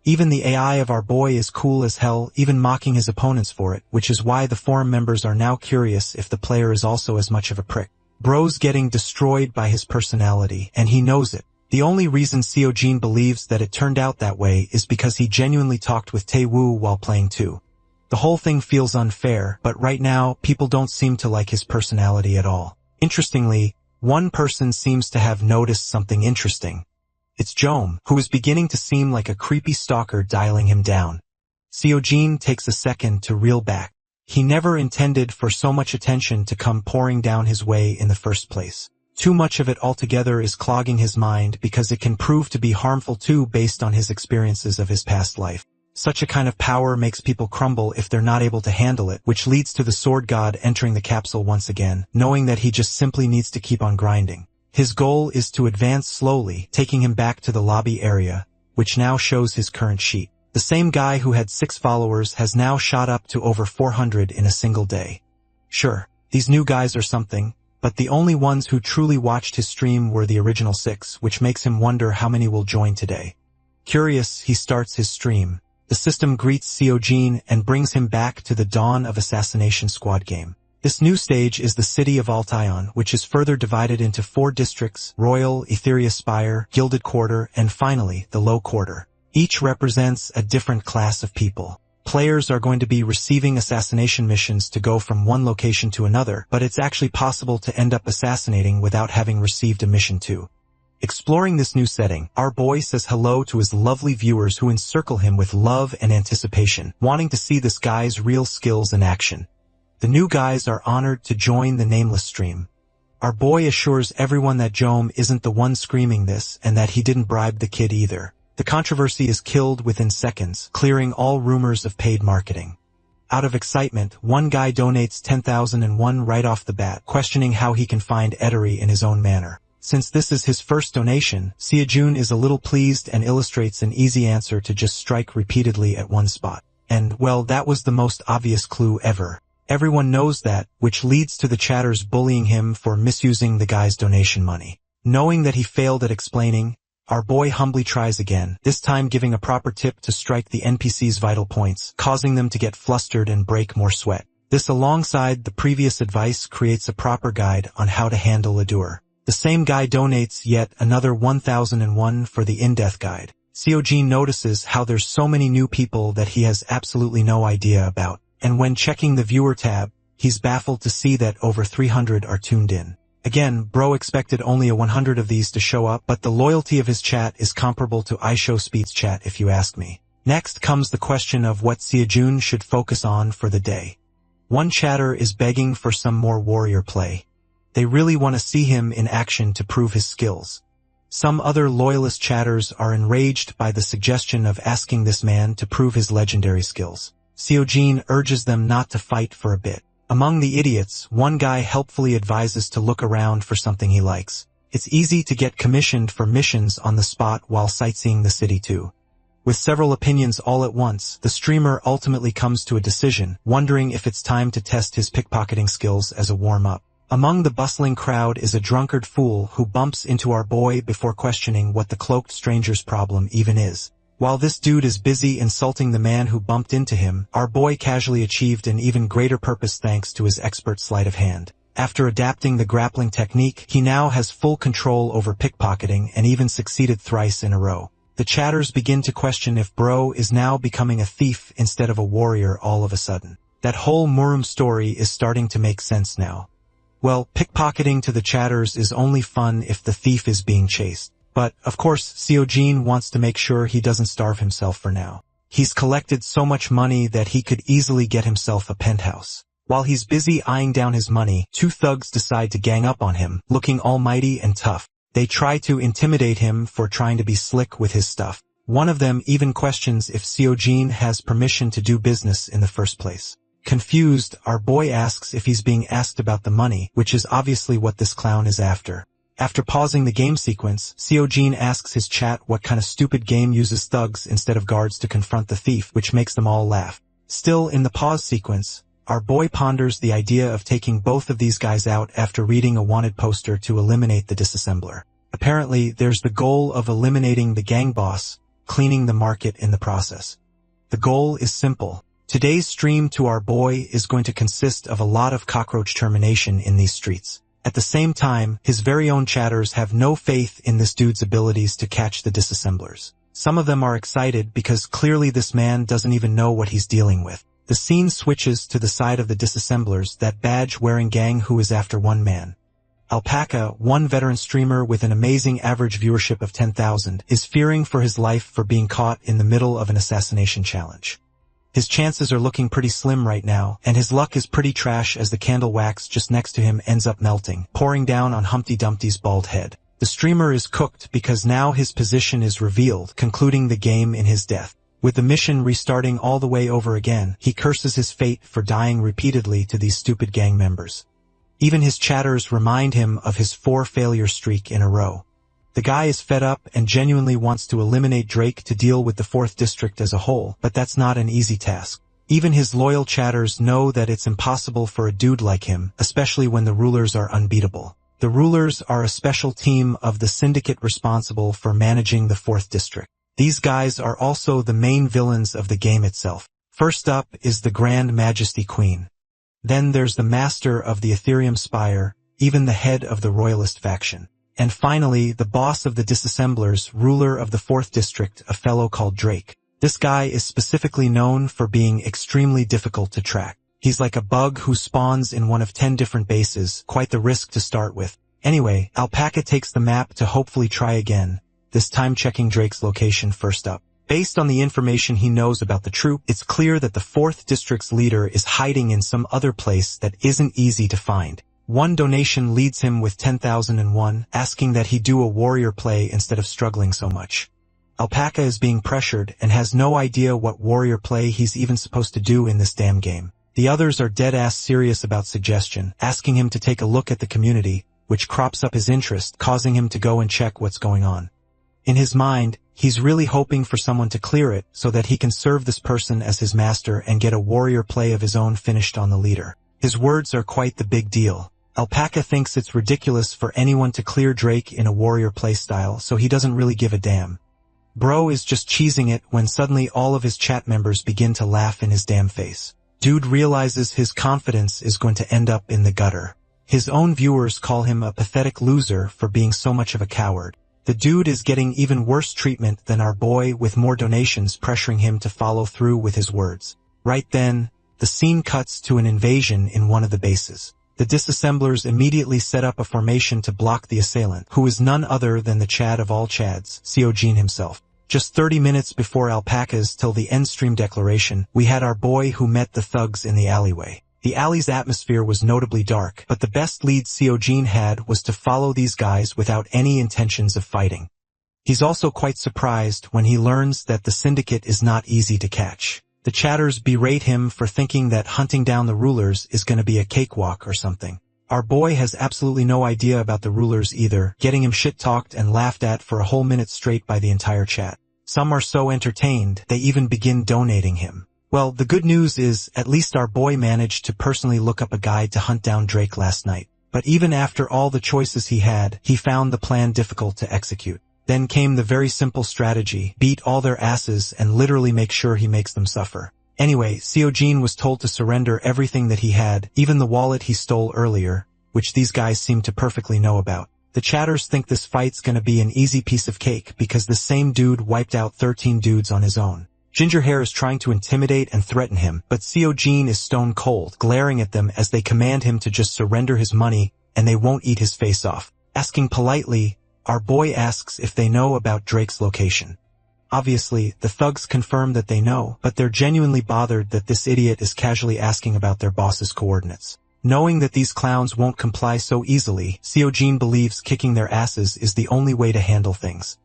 Even the AI of our boy is cool as hell, even mocking his opponents for it, which is why the forum members are now curious if the player is also as much of a prick. Bro's getting destroyed by his personality, and he knows it. The only reason Seo Jin believes that it turned out that way is because he genuinely talked with Taewoo while playing too. The whole thing feels unfair, but right now, people don't seem to like his personality at all. Interestingly, one person seems to have noticed something interesting. It's Jom, who is beginning to seem like a creepy stalker dialing him down. Seo Jin takes a second to reel back. He never intended for so much attention to come pouring down his way in the first place. Too much of it altogether is clogging his mind because it can prove to be harmful too based on his experiences of his past life. Such a kind of power makes people crumble if they're not able to handle it, which leads to the sword god entering the capsule once again, knowing that he just simply needs to keep on grinding. His goal is to advance slowly, taking him back to the lobby area, which now shows his current sheet. The same guy who had 6 followers has now shot up to over 400 in a single day. Sure, these new guys are something, but the only ones who truly watched his stream were the original 6, which makes him wonder how many will join today. Curious, he starts his stream. The system greets Seo Jin and brings him back to the dawn of Assassination Squad game. This new stage is the city of Altion, which is further divided into 4 districts: Royal, Etheria Spire, Gilded Quarter, and finally, the Low Quarter. Each represents a different class of people. Players are going to be receiving assassination missions to go from one location to another, but it's actually possible to end up assassinating without having received a mission too. Exploring this new setting, our boy says hello to his lovely viewers who encircle him with love and anticipation, wanting to see this guy's real skills in action. The new guys are honored to join the Nameless stream. Our boy assures everyone that Jom isn't the one screaming this and that he didn't bribe the kid either. The controversy is killed within seconds, clearing all rumors of paid marketing. Out of excitement, one guy donates 10,001 right off the bat, questioning how he can find Etery in his own manner. Since this is his first donation, Seojun is a little pleased and illustrates an easy answer to just strike repeatedly at one spot. And, well, that was the most obvious clue ever. Everyone knows that, which leads to the chatters bullying him for misusing the guy's donation money. Knowing that he failed at explaining, our boy humbly tries again, this time giving a proper tip to strike the NPC's vital points, causing them to get flustered and break more sweat. This alongside the previous advice creates a proper guide on how to handle a doer. The same guy donates yet another 1001 for the in-depth guide. Seojin notices how there's so many new people that he has absolutely no idea about, and when checking the viewer tab, he's baffled to see that over 300 are tuned in. Again, bro expected only a 100 of these to show up, but the loyalty of his chat is comparable to iShowSpeed's chat if you ask me. Next comes the question of what Seojun should focus on for the day. One chatter is begging for some more warrior play. They really want to see him in action to prove his skills. Some other loyalist chatters are enraged by the suggestion of asking this man to prove his legendary skills. Seojin urges them not to fight for a bit. Among the idiots, one guy helpfully advises to look around for something he likes. It's easy to get commissioned for missions on the spot while sightseeing the city too. With several opinions all at once, the streamer ultimately comes to a decision, wondering if it's time to test his pickpocketing skills as a warm-up. Among the bustling crowd is a drunkard fool who bumps into our boy before questioning what the cloaked stranger's problem even is. While this dude is busy insulting the man who bumped into him, our boy casually achieved an even greater purpose thanks to his expert sleight of hand. After adapting the grappling technique, he now has full control over pickpocketing and even succeeded thrice in a row. The chatters begin to question if bro is now becoming a thief instead of a warrior all of a sudden. That whole Murum story is starting to make sense now. Well, pickpocketing to the chatters is only fun if the thief is being chased. But, of course, Seojin wants to make sure he doesn't starve himself for now. He's collected so much money that he could easily get himself a penthouse. While he's busy eyeing down his money, two thugs decide to gang up on him, looking almighty and tough. They try to intimidate him for trying to be slick with his stuff. One of them even questions if Seojin has permission to do business in the first place. Confused, our boy asks if he's being asked about the money, which is obviously what this clown is after. After pausing the game sequence, Seojin asks his chat what kind of stupid game uses thugs instead of guards to confront the thief, which makes them all laugh. Still in the pause sequence, our boy ponders the idea of taking both of these guys out after reading a wanted poster to eliminate the disassembler. Apparently, there's the goal of eliminating the gang boss, cleaning the market in the process. The goal is simple. Today's stream to our boy is going to consist of a lot of cockroach termination in these streets. At the same time, his very own chatters have no faith in this dude's abilities to catch the disassemblers. Some of them are excited because clearly this man doesn't even know what he's dealing with. The scene switches to the side of the disassemblers, that badge-wearing gang who is after one man. Alpaca, one veteran streamer with an amazing average viewership of 10,000, is fearing for his life for being caught in the middle of an assassination challenge. His chances are looking pretty slim right now, and his luck is pretty trash as the candle wax just next to him ends up melting, pouring down on Humpty Dumpty's bald head. The streamer is cooked because now his position is revealed, concluding the game in his death. With the mission restarting all the way over again, he curses his fate for dying repeatedly to these stupid gang members. Even his chatters remind him of his 4-failure streak in a row. The guy is fed up and genuinely wants to eliminate Drake to deal with the 4th district as a whole, but that's not an easy task. Even his loyal chatters know that it's impossible for a dude like him, especially when the rulers are unbeatable. The rulers are a special team of the syndicate responsible for managing the 4th district. These guys are also the main villains of the game itself. First up is the Grand Majesty Queen. Then there's the Master of the Ethereum Spire, even the head of the Royalist faction. And finally, the boss of the disassemblers, ruler of the 4th district, a fellow called Drake. This guy is specifically known for being extremely difficult to track. He's like a bug who spawns in one of 10 different bases, quite the risk to start with. Anyway, Alpaca takes the map to hopefully try again, this time checking Drake's location first up. Based on the information he knows about the troop, it's clear that the 4th district's leader is hiding in some other place that isn't easy to find. One donation leads him with 10,001, asking that he do a warrior play instead of struggling so much. Alpaca is being pressured and has no idea what warrior play he's even supposed to do in this damn game. The others are dead-ass serious about suggestion, asking him to take a look at the community, which crops up his interest, causing him to go and check what's going on. In his mind, he's really hoping for someone to clear it so that he can serve this person as his master and get a warrior play of his own finished on the leader. His words are quite the big deal. Alpaca thinks it's ridiculous for anyone to clear Drake in a warrior playstyle, so he doesn't really give a damn. Bro is just cheesing it when suddenly all of his chat members begin to laugh in his damn face. Dude realizes his confidence is going to end up in the gutter. His own viewers call him a pathetic loser for being so much of a coward. The dude is getting even worse treatment than our boy, with more donations pressuring him to follow through with his words. Right then, the scene cuts to an invasion in one of the bases. The disassemblers immediately set up a formation to block the assailant, who is none other than the Chad of all Chads, Seojin himself. Just 30 minutes before Alpaca's till the end stream declaration, we had our boy who met the thugs in the alleyway. The alley's atmosphere was notably dark, but the best lead Seojin had was to follow these guys without any intentions of fighting. He's also quite surprised when he learns that the syndicate is not easy to catch. The chatters berate him for thinking that hunting down the rulers is going to be a cakewalk or something. Our boy has absolutely no idea about the rulers either, getting him shit-talked and laughed at for a whole minute straight by the entire chat. Some are so entertained, they even begin donating him. Well, the good news is, at least our boy managed to personally look up a guide to hunt down Drake last night. But even after all the choices he had, he found the plan difficult to execute. Then came the very simple strategy: beat all their asses and literally make sure he makes them suffer. Anyway, Seojin was told to surrender everything that he had, even the wallet he stole earlier, which these guys seem to perfectly know about. The chatters think this fight's gonna be an easy piece of cake because the same dude wiped out 13 dudes on his own. Ginger Hair is trying to intimidate and threaten him, but Seojin is stone cold, glaring at them as they command him to just surrender his money, and they won't eat his face off. Asking politely, our boy asks if they know about Drake's location. Obviously, the thugs confirm that they know, but they're genuinely bothered that this idiot is casually asking about their boss's coordinates. Knowing that these clowns won't comply so easily, Seojin believes kicking their asses is the only way to handle things.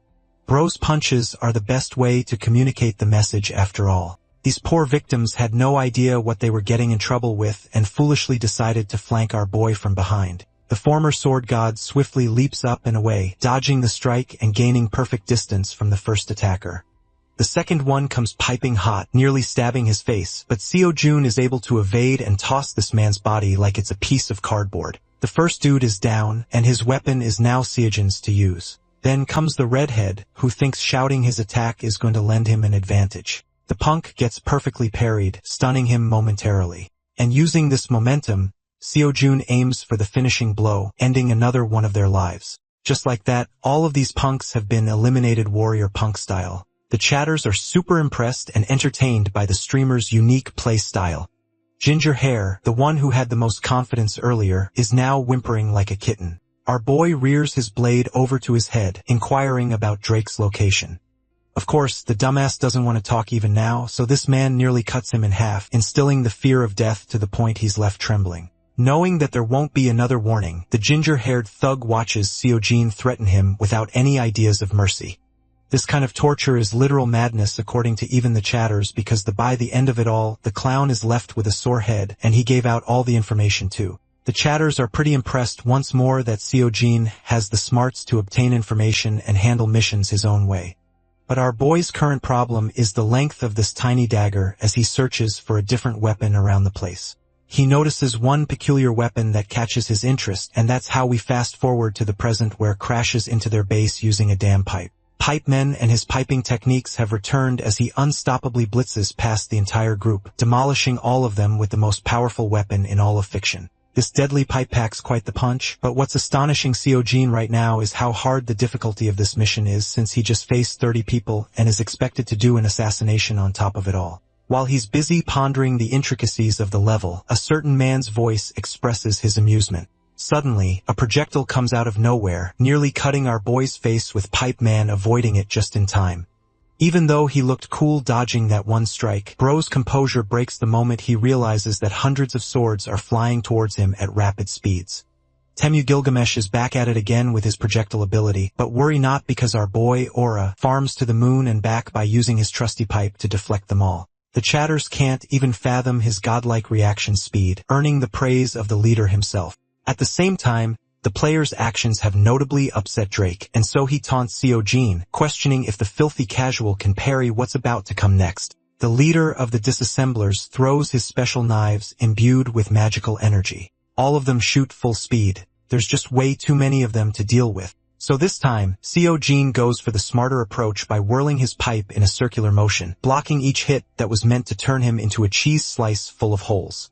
Bro's punches are the best way to communicate the message after all. These poor victims had no idea what they were getting in trouble with and foolishly decided to flank our boy from behind. The former sword god swiftly leaps up and away, dodging the strike and gaining perfect distance from the first attacker. The second one comes piping hot, nearly stabbing his face, but Seojin is able to evade and toss this man's body like it's a piece of cardboard. The first dude is down, and his weapon is now Seojin's to use. Then comes the redhead, who thinks shouting his attack is going to lend him an advantage. The punk gets perfectly parried, stunning him momentarily. And using this momentum, Seojin aims for the finishing blow, ending another one of their lives. Just like that, all of these punks have been eliminated warrior punk style. The chatters are super impressed and entertained by the streamer's unique play style. Ginger Hair, the one who had the most confidence earlier, is now whimpering like a kitten. Our boy rears his blade over to his head, inquiring about Drake's location. Of course, the dumbass doesn't want to talk even now, so this man nearly cuts him in half, instilling the fear of death to the point he's left trembling. Knowing that there won't be another warning, the ginger-haired thug watches Seojin threaten him without any ideas of mercy. This kind of torture is literal madness according to even the chatters, because by the end of it all, the clown is left with a sore head, and he gave out all the information too. The chatters are pretty impressed once more that Seojin has the smarts to obtain information and handle missions his own way. But our boy's current problem is the length of this tiny dagger as he searches for a different weapon around the place. He notices one peculiar weapon that catches his interest, and that's how we fast forward to the present, where crashes into their base using a damn pipe. Pipeman and his piping techniques have returned as he unstoppably blitzes past the entire group, demolishing all of them with the most powerful weapon in all of fiction. This deadly pipe packs quite the punch, but what's astonishing Seojin right now is how hard the difficulty of this mission is, since he just faced 30 people and is expected to do an assassination on top of it all. While he's busy pondering the intricacies of the level, a certain man's voice expresses his amusement. Suddenly, a projectile comes out of nowhere, nearly cutting our boy's face, with Pipe Man avoiding it just in time. Even though he looked cool dodging that one strike, Bro's composure breaks the moment he realizes that hundreds of swords are flying towards him at rapid speeds. Temu Gilgamesh is back at it again with his projectile ability, but worry not because our boy, Aura, farms to the moon and back by using his trusty pipe to deflect them all. The chatters can't even fathom his godlike reaction speed, earning the praise of the leader himself. At the same time, the player's actions have notably upset Drake, and so he taunts Seojin, questioning if the filthy casual can parry what's about to come next. The leader of the disassemblers throws his special knives imbued with magical energy. All of them shoot full speed. There's just way too many of them to deal with. So this time, Seojin goes for the smarter approach by whirling his pipe in a circular motion, blocking each hit that was meant to turn him into a cheese slice full of holes.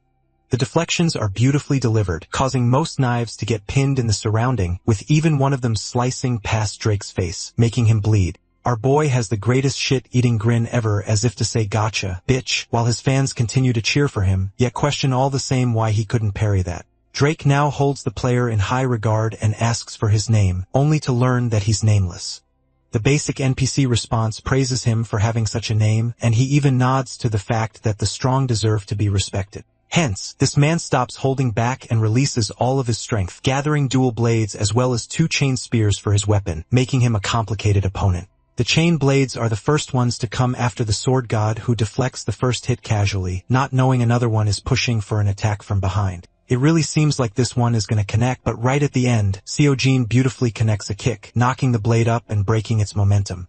The deflections are beautifully delivered, causing most knives to get pinned in the surrounding, with even one of them slicing past Drake's face, making him bleed. Our boy has the greatest shit-eating grin ever, as if to say gotcha, bitch, while his fans continue to cheer for him, yet question all the same why he couldn't parry that. Drake now holds the player in high regard and asks for his name, only to learn that he's nameless. The basic NPC response praises him for having such a name, and he even nods to the fact that the strong deserve to be respected. Hence, this man stops holding back and releases all of his strength, gathering dual blades as well as 2 chain spears for his weapon, making him a complicated opponent. The chain blades are the first ones to come after the sword god, who deflects the first hit casually, not knowing another one is pushing for an attack from behind. It really seems like this one is going to connect, but right at the end, Seojin beautifully connects a kick, knocking the blade up and breaking its momentum.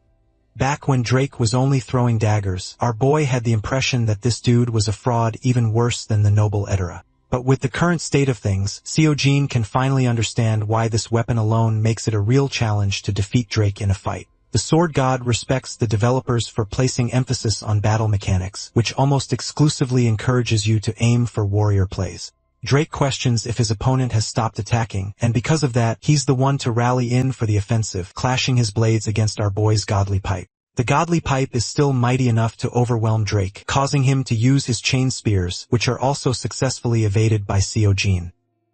Back when Drake was only throwing daggers, our boy had the impression that this dude was a fraud even worse than the noble Edera. But with the current state of things, Seojin can finally understand why this weapon alone makes it a real challenge to defeat Drake in a fight. The sword god respects the developers for placing emphasis on battle mechanics, which almost exclusively encourages you to aim for warrior plays. Drake questions if his opponent has stopped attacking, and because of that, he's the one to rally in for the offensive, clashing his blades against our boy's godly pipe. The godly pipe is still mighty enough to overwhelm Drake, causing him to use his chain spears, which are also successfully evaded by Seojin.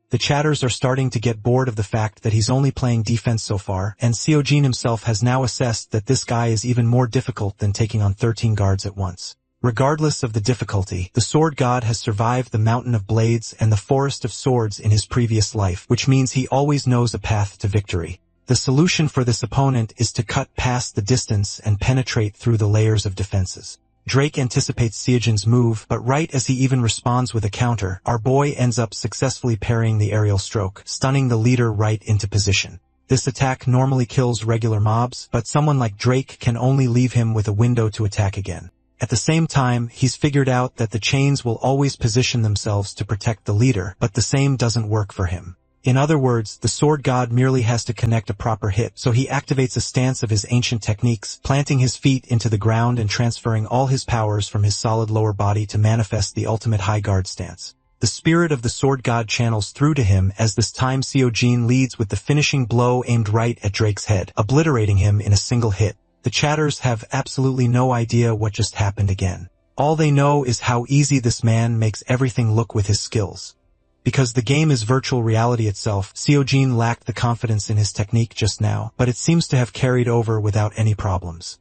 The chatters are starting to get bored of the fact that he's only playing defense so far, and Seojin himself has now assessed that this guy is even more difficult than taking on 13 guards at once. Regardless of the difficulty, the sword god has survived the mountain of blades and the forest of swords in his previous life, which means he always knows a path to victory. The solution for this opponent is to cut past the distance and penetrate through the layers of defenses. Drake anticipates Seojin's move, but right as he even responds with a counter, our boy ends up successfully parrying the aerial stroke, stunning the leader right into position. This attack normally kills regular mobs, but someone like Drake can only leave him with a window to attack again. At the same time, he's figured out that the chains will always position themselves to protect the leader, but the same doesn't work for him. In other words, the sword god merely has to connect a proper hit, so he activates a stance of his ancient techniques, planting his feet into the ground and transferring all his powers from his solid lower body to manifest the ultimate high guard stance. The spirit of the sword god channels through to him as this time Seojin leads with the finishing blow aimed right at Drake's head, obliterating him in a single hit. The chatters have absolutely no idea what just happened again. All they know is how easy this man makes everything look with his skills. Because the game is virtual reality itself, Seojin lacked the confidence in his technique just now, but it seems to have carried over without any problems.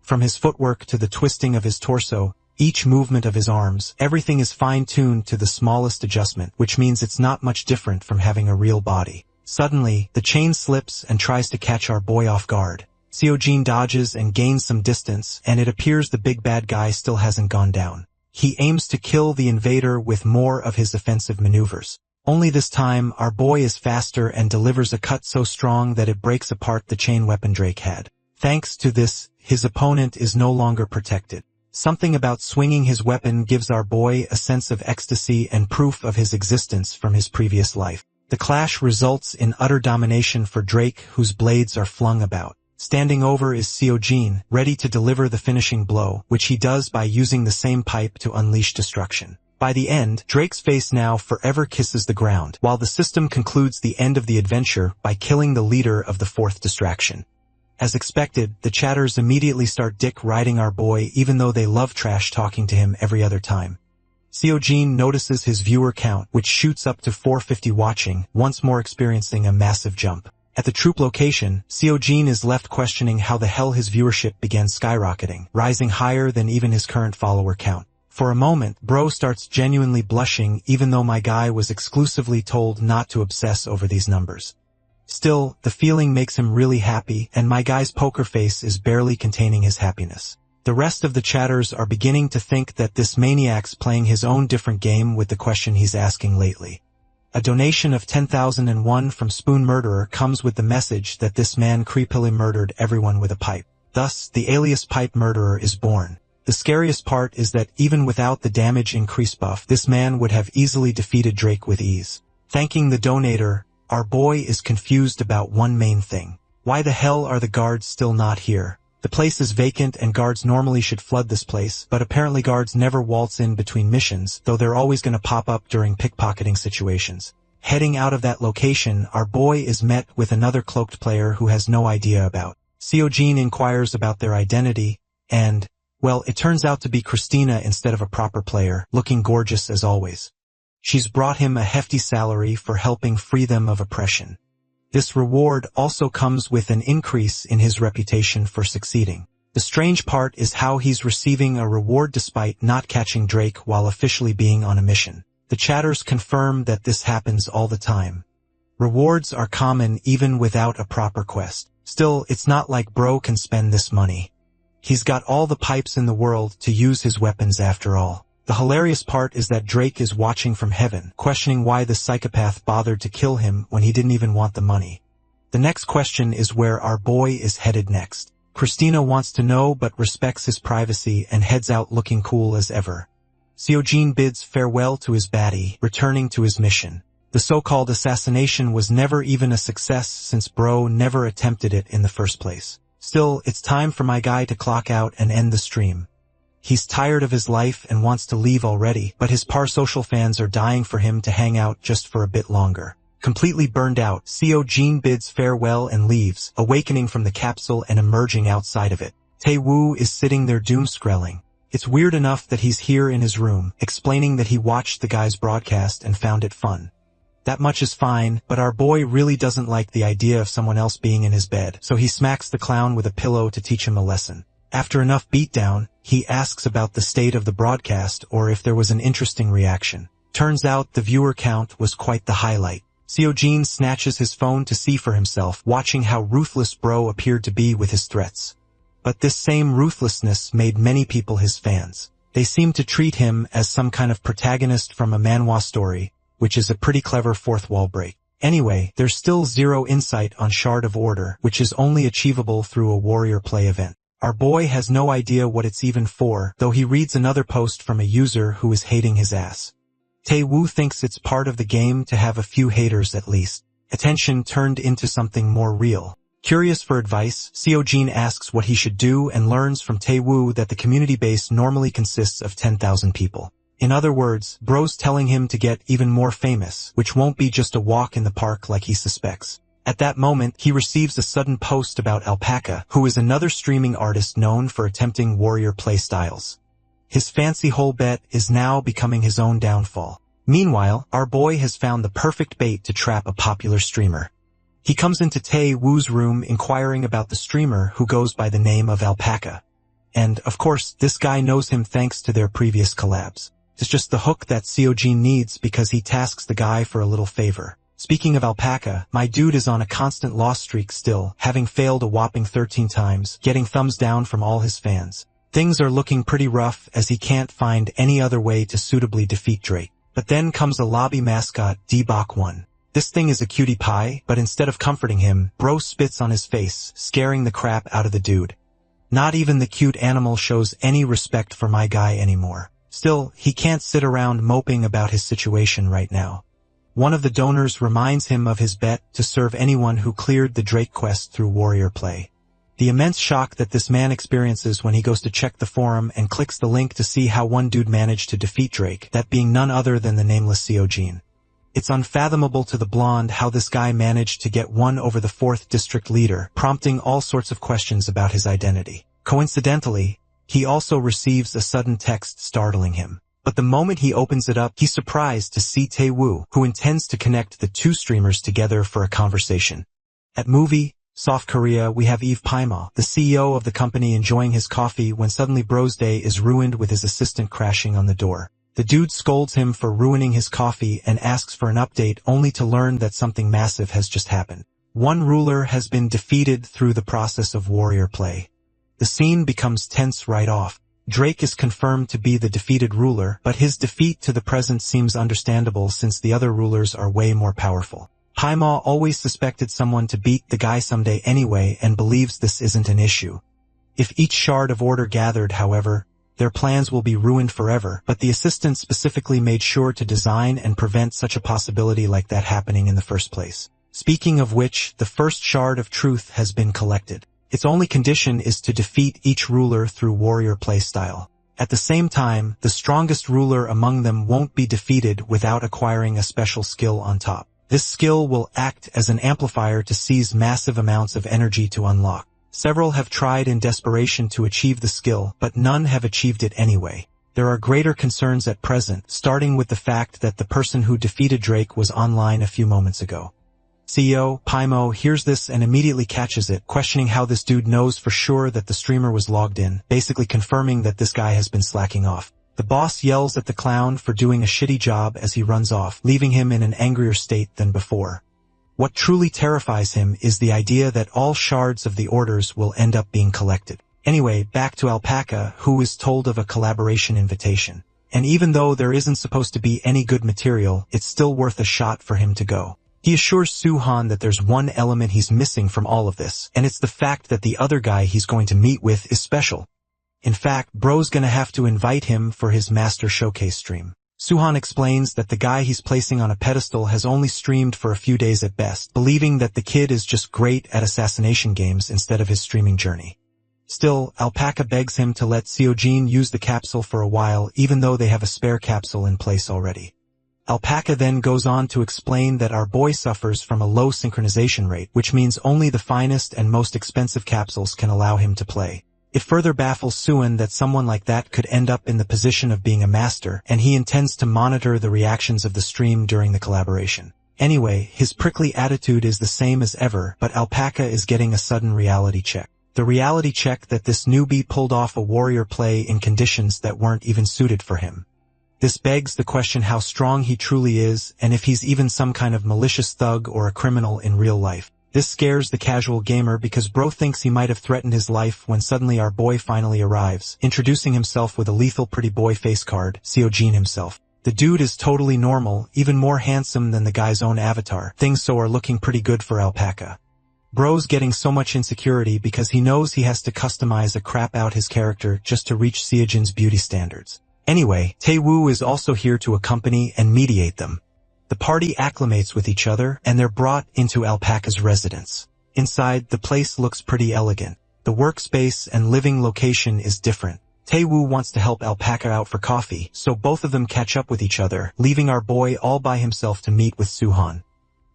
From his footwork to the twisting of his torso, each movement of his arms, everything is fine-tuned to the smallest adjustment, which means it's not much different from having a real body. Suddenly, the chain slips and tries to catch our boy off guard. Seojin dodges and gains some distance, and it appears the big bad guy still hasn't gone down. He aims to kill the invader with more of his offensive maneuvers. Only this time, our boy is faster and delivers a cut so strong that it breaks apart the chain weapon Drake had. Thanks to this, his opponent is no longer protected. Something about swinging his weapon gives our boy a sense of ecstasy and proof of his existence from his previous life. The clash results in utter domination for Drake, whose blades are flung about. Standing over is Seojin, ready to deliver the finishing blow, which he does by using the same pipe to unleash destruction. By the end, Drake's face now forever kisses the ground, while the system concludes the end of the adventure by killing the leader of the fourth distraction. As expected, the chatters immediately start dick riding our boy even though they love trash talking to him every other time. Seojin notices his viewer count, which shoots up to 450 watching, once more experiencing a massive jump. At the troop location, Seojin is left questioning how the hell his viewership began skyrocketing, rising higher than even his current follower count. For a moment, bro starts genuinely blushing even though my guy was exclusively told not to obsess over these numbers. Still, the feeling makes him really happy, and my guy's poker face is barely containing his happiness. The rest of the chatters are beginning to think that this maniac's playing his own different game with the question he's asking lately. A donation of 10,001 from Spoon Murderer comes with the message that this man creepily murdered everyone with a pipe. Thus, the alias Pipe Murderer is born. The scariest part is that even without the damage increase buff, this man would have easily defeated Drake with ease. Thanking the donator, our boy is confused about one main thing. Why the hell are the guards still not here? The place is vacant and guards normally should flood this place, but apparently guards never waltz in between missions, though they're always gonna pop up during pickpocketing situations. Heading out of that location, our boy is met with another cloaked player who has no idea about. Seojin inquires about their identity, and, well, it turns out to be Christina instead of a proper player, looking gorgeous as always. She's brought him a hefty salary for helping free them of oppression. This reward also comes with an increase in his reputation for succeeding. The strange part is how he's receiving a reward despite not catching Drake while officially being on a mission. The chatters confirm that this happens all the time. Rewards are common even without a proper quest. Still, it's not like bro can spend this money. He's got all the pipes in the world to use his weapons after all. The hilarious part is that Drake is watching from heaven, questioning why the psychopath bothered to kill him when he didn't even want the money. The next question is where our boy is headed next. Christina wants to know but respects his privacy and heads out looking cool as ever. Seojin bids farewell to his baddie, returning to his mission. The so-called assassination was never even a success since bro never attempted it in the first place. Still, it's time for my guy to clock out and end the stream. He's tired of his life and wants to leave already, but his parasocial fans are dying for him to hang out just for a bit longer. Completely burned out, Seojin bids farewell and leaves, awakening from the capsule and emerging outside of it. Tae-woo is sitting there doom-scrolling. It's weird enough that he's here in his room, explaining that he watched the guy's broadcast and found it fun. That much is fine, but our boy really doesn't like the idea of someone else being in his bed, so he smacks the clown with a pillow to teach him a lesson. After enough beatdown, he asks about the state of the broadcast or if there was an interesting reaction. Turns out the viewer count was quite the highlight. Seojin snatches his phone to see for himself, watching how ruthless bro appeared to be with his threats. But this same ruthlessness made many people his fans. They seemed to treat him as some kind of protagonist from a manhwa story, which is a pretty clever fourth wall break. Anyway, there's still zero insight on Shard of Order, which is only achievable through a warrior play event. Our boy has no idea what it's even for, though he reads another post from a user who is hating his ass. Tae-woo thinks it's part of the game to have a few haters at least. Attention turned into something more real. Curious for advice, Seojin asks what he should do and learns from Tae-woo that the community base normally consists of 10,000 people. In other words, bro's telling him to get even more famous, which won't be just a walk in the park like he suspects. At that moment, he receives a sudden post about Alpaca, who is another streaming artist known for attempting warrior play styles. His fancy whole bet is now becoming his own downfall. Meanwhile, our boy has found the perfect bait to trap a popular streamer. He comes into Tae-woo's room inquiring about the streamer who goes by the name of Alpaca. And, of course, this guy knows him thanks to their previous collabs. It's just the hook that Seojin needs because he tasks the guy for a little favor. Speaking of Alpaca, my dude is on a constant loss streak still, having failed a whopping 13 times, getting thumbs down from all his fans. Things are looking pretty rough as he can't find any other way to suitably defeat Drake. But then comes a lobby mascot, D-Bok-1. This thing is a cutie pie, but instead of comforting him, bro spits on his face, scaring the crap out of the dude. Not even the cute animal shows any respect for my guy anymore. Still, he can't sit around moping about his situation right now. One of the donors reminds him of his bet to serve anyone who cleared the Drake quest through warrior play. The immense shock that this man experiences when he goes to check the forum and clicks the link to see how one dude managed to defeat Drake, that being none other than the nameless Seojin. It's unfathomable to the blonde how this guy managed to get one over the 4th district leader, prompting all sorts of questions about his identity. Coincidentally, he also receives a sudden text startling him. But the moment he opens it up, he's surprised to see Tae-woo, who intends to connect the two streamers together for a conversation. At movie, South Korea, we have Eve Paima, the CEO of the company, enjoying his coffee when suddenly Bro's day is ruined with his assistant crashing on the door. The dude scolds him for ruining his coffee and asks for an update, only to learn that something massive has just happened. One ruler has been defeated through the process of warrior play. The scene becomes tense right off. Drake is confirmed to be the defeated ruler, but his defeat to the present seems understandable since the other rulers are way more powerful. Paima always suspected someone to beat the guy someday anyway and believes this isn't an issue. If each shard of order gathered, however, their plans will be ruined forever, but the assistant specifically made sure to design and prevent such a possibility like that happening in the first place. Speaking of which, the first shard of truth has been collected. Its only condition is to defeat each ruler through warrior play style. At the same time, the strongest ruler among them won't be defeated without acquiring a special skill on top. This skill will act as an amplifier to seize massive amounts of energy to unlock. Several have tried in desperation to achieve the skill, but none have achieved it anyway. There are greater concerns at present, starting with the fact that the person who defeated Drake was online a few moments ago. CEO Paimo hears this and immediately catches it, questioning how this dude knows for sure that the streamer was logged in, basically confirming that this guy has been slacking off. The boss yells at the clown for doing a shitty job as he runs off, leaving him in an angrier state than before. What truly terrifies him is the idea that all shards of the orders will end up being collected. Anyway, back to Alpaca, who is told of a collaboration invitation. And even though there isn't supposed to be any good material, it's still worth a shot for him to go. He assures Suhan that there's one element he's missing from all of this, and it's the fact that the other guy he's going to meet with is special. In fact, Bro's gonna have to invite him for his master showcase stream. Suhan explains that the guy he's placing on a pedestal has only streamed for a few days at best, believing that the kid is just great at assassination games instead of his streaming journey. Still, Alpaca begs him to let Seojin use the capsule for a while, even though they have a spare capsule in place already. Alpaca then goes on to explain that our boy suffers from a low synchronization rate, which means only the finest and most expensive capsules can allow him to play. It further baffles Suan that someone like that could end up in the position of being a master, and he intends to monitor the reactions of the stream during the collaboration. Anyway, his prickly attitude is the same as ever, but Alpaca is getting a sudden reality check. The reality check that this newbie pulled off a warrior play in conditions that weren't even suited for him. This begs the question how strong he truly is, and if he's even some kind of malicious thug or a criminal in real life. This scares the casual gamer because Bro thinks he might have threatened his life when suddenly our boy finally arrives, introducing himself with a lethal pretty boy face card, Seojin himself. The dude is totally normal, even more handsome than the guy's own avatar. Things so are looking pretty good for Alpaca. Bro's getting so much insecurity because he knows he has to customize a crap out his character just to reach Seojin's beauty standards. Anyway, Taewoo is also here to accompany and mediate them. The party acclimates with each other, and they're brought into Alpaca's residence. Inside, the place looks pretty elegant. The workspace and living location is different. Taewoo wants to help Alpaca out for coffee, so both of them catch up with each other, leaving our boy all by himself to meet with Suhan.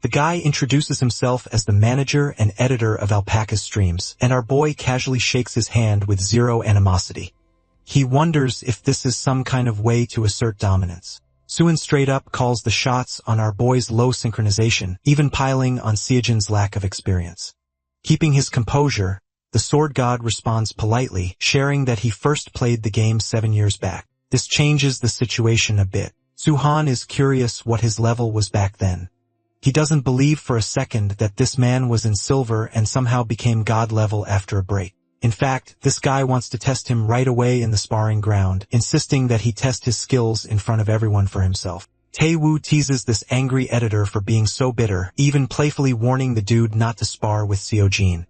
The guy introduces himself as the manager and editor of Alpaca's streams, and our boy casually shakes his hand with zero animosity. He wonders if this is some kind of way to assert dominance. Suan straight up calls the shots on our boy's low synchronization, even piling on Seojin's lack of experience. Keeping his composure, the sword god responds politely, sharing that he first played the game 7 years back. This changes the situation a bit. Suhan is curious what his level was back then. He doesn't believe for a second that this man was in silver and somehow became god level after a break. In fact, this guy wants to test him right away in the sparring ground, insisting that he test his skills in front of everyone for himself. Taewoo teases this angry editor for being so bitter, even playfully warning the dude not to spar with Seojin.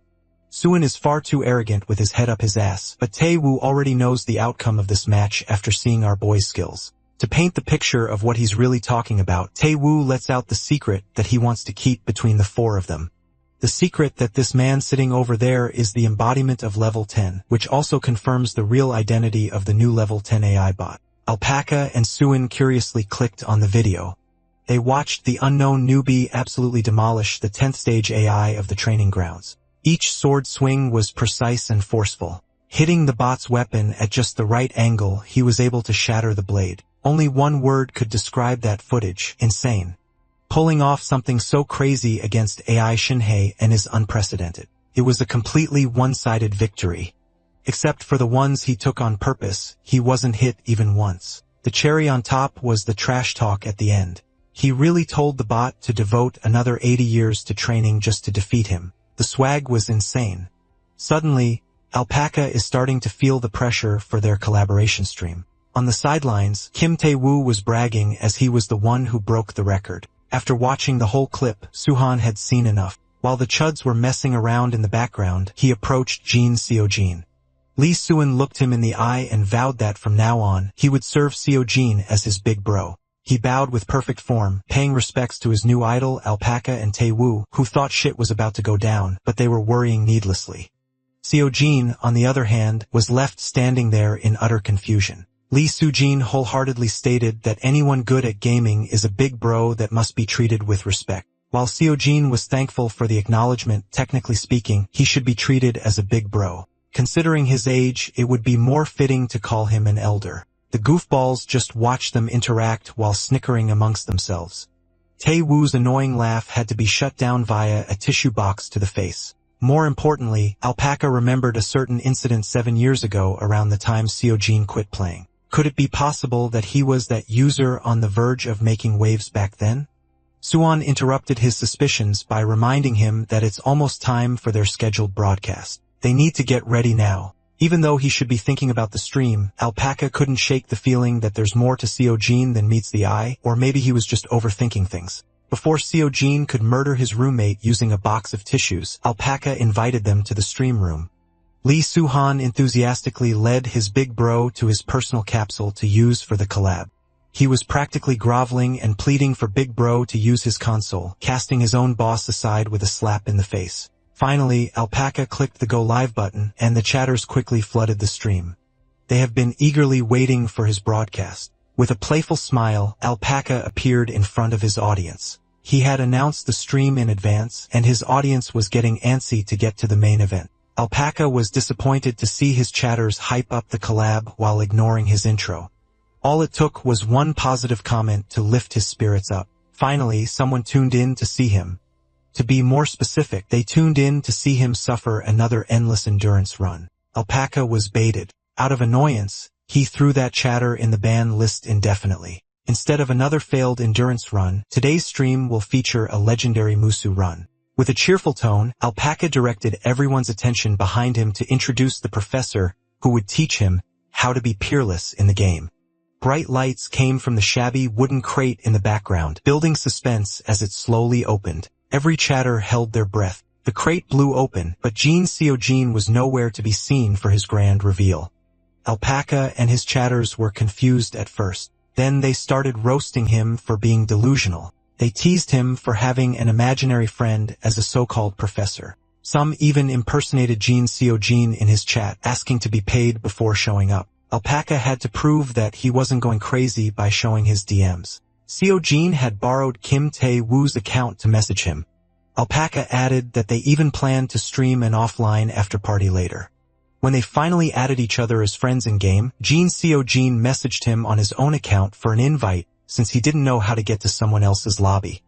Suan is far too arrogant with his head up his ass, but Taewoo already knows the outcome of this match after seeing our boy's skills. To paint the picture of what he's really talking about, Taewoo lets out the secret that he wants to keep between the four of them. The secret that this man sitting over there is the embodiment of level 10, which also confirms the real identity of the new level 10 AI bot. Alpaca and Suan curiously clicked on the video. They watched the unknown newbie absolutely demolish the 10th stage AI of the training grounds. Each sword swing was precise and forceful. Hitting the bot's weapon at just the right angle, he was able to shatter the blade. Only one word could describe that footage: insane. Pulling off something so crazy against AI Shinhei and is unprecedented. it was a completely one-sided victory. Except for the ones he took on purpose, he wasn't hit even once. The cherry on top was the trash talk at the end. He really told the bot to devote another 80 years to training just to defeat him. The swag was insane. Suddenly, Alpaca is starting to feel the pressure for their collaboration stream. On the sidelines, Kim Tae-woo was bragging as he was the one who broke the record. After watching the whole clip, Suhan had seen enough. While the chuds were messing around in the background, he approached Jin Seo-jin. Lee Suan looked him in the eye and vowed that from now on, he would serve Seo-jin as his big bro. He bowed with perfect form, paying respects to his new idol Alpaca and Tae-woo, who thought shit was about to go down, but they were worrying needlessly. Seo-jin, on the other hand, was left standing there in utter confusion. Lee Soo-jin wholeheartedly stated that anyone good at gaming is a big bro that must be treated with respect. While Seo-jin was thankful for the acknowledgement, technically speaking, he should be treated as a big bro. Considering his age, it would be more fitting to call him an elder. The goofballs just watched them interact while snickering amongst themselves. Tae-woo's annoying laugh had to be shut down via a tissue box to the face. More importantly, Alpaca remembered a certain incident 7 years ago around the time Seo-jin quit playing. Could it be possible that he was that user on the verge of making waves back then? Suan interrupted his suspicions by reminding him that it's almost time for their scheduled broadcast. They need to get ready now. Even though he should be thinking about the stream, Alpaca couldn't shake the feeling that there's more to Seo-jin than meets the eye, or maybe he was just overthinking things. Before Seo-jin could murder his roommate using a box of tissues, Alpaca invited them to the stream room. Lee Suhan enthusiastically led his big bro to his personal capsule to use for the collab. He was practically groveling and pleading for Big Bro to use his console, casting his own boss aside with a slap in the face. Finally, Alpaca clicked the Go Live button, and the chatters quickly flooded the stream. They have been eagerly waiting for his broadcast. With a playful smile, Alpaca appeared in front of his audience. He had announced the stream in advance, and his audience was getting antsy to get to the main event. Alpaca was disappointed to see his chatters hype up the collab while ignoring his intro. All it took was one positive comment to lift his spirits up. Finally, someone tuned in to see him. To be more specific, they tuned in to see him suffer another endless endurance run. Alpaca was baited. Out of annoyance, he threw that chatter in the ban list indefinitely. Instead of another failed endurance run, today's stream will feature a legendary Musu run. With a cheerful tone, Alpaca directed everyone's attention behind him to introduce the professor who would teach him how to be peerless in the game. Bright lights came from the shabby wooden crate in the background, building suspense as it slowly opened. Every chatter held their breath. The crate blew open, but Jin Seo-jin was nowhere to be seen for his grand reveal. Alpaca and his chatters were confused at first. Then they started roasting him for being delusional. They teased him for having an imaginary friend as a so-called professor. Some even impersonated Jin Seo-jin in his chat, asking to be paid before showing up. Alpaca had to prove that he wasn't going crazy by showing his DMs. Seo-jin had borrowed Kim Tae-woo's account to message him. Alpaca added that they even planned to stream an offline after-party later. When they finally added each other as friends in-game, Jin Seo-jin messaged him on his own account for an invite since he didn't know how to get to someone else's lobby.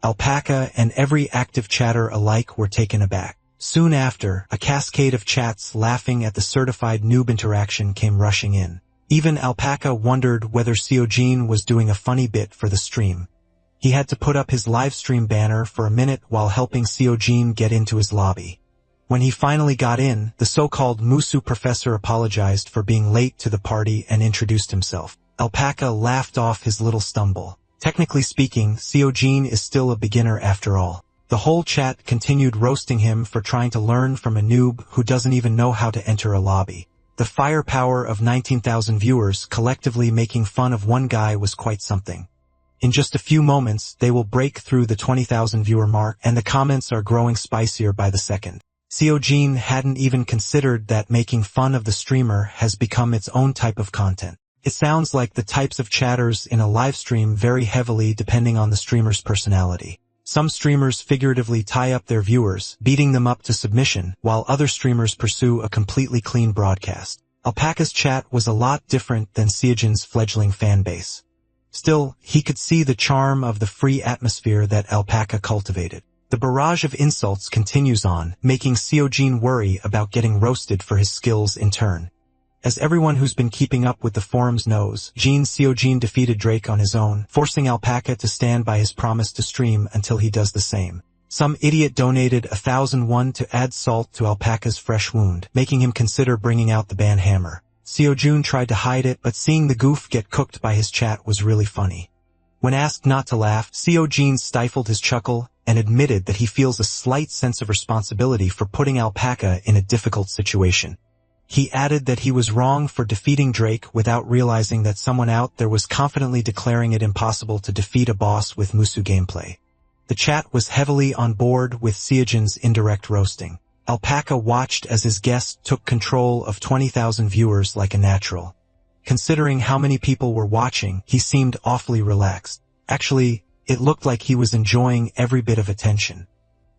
Alpaca and every active chatter alike were taken aback. Soon after, a cascade of chats laughing at the certified noob interaction came rushing in. Even Alpaca wondered whether Seo-jin was doing a funny bit for the stream. He had to put up his live stream banner for a minute while helping Seo-jin get into his lobby. When he finally got in, the so-called Musu professor apologized for being late to the party and introduced himself. Alpaca laughed off his little stumble. Technically speaking, Seo-jin is still a beginner after all. The whole chat continued roasting him for trying to learn from a noob who doesn't even know how to enter a lobby. The firepower of 19,000 viewers collectively making fun of one guy was quite something. In just a few moments, they will break through the 20,000 viewer mark, and the comments are growing spicier by the second. Seo-jin hadn't even considered that making fun of the streamer has become its own type of content. It sounds like the types of chatters in a live stream vary heavily depending on the streamer's personality. Some streamers figuratively tie up their viewers, beating them up to submission, while other streamers pursue a completely clean broadcast. Alpaca's chat was a lot different than Seo-jin's fledgling fanbase. Still, he could see the charm of the free atmosphere that Alpaca cultivated. The barrage of insults continues on, making Seojin worry about getting roasted for his skills in turn. As everyone who's been keeping up with the forums knows, Seojin defeated Drake on his own, forcing Alpaca to stand by his promise to stream until he does the same. Some idiot donated 1,000 won to add salt to Alpaca's fresh wound, making him consider bringing out the ban hammer. Seojin tried to hide it, but seeing the goof get cooked by his chat was really funny. When asked not to laugh, Seojin stifled his chuckle and admitted that he feels a slight sense of responsibility for putting Alpaca in a difficult situation. He added that he was wrong for defeating Drake without realizing that someone out there was confidently declaring it impossible to defeat a boss with Musu gameplay. The chat was heavily on board with Seojin's indirect roasting. Alpaca watched as his guest took control of 20,000 viewers like a natural. Considering how many people were watching, he seemed awfully relaxed. Actually, it looked like he was enjoying every bit of attention.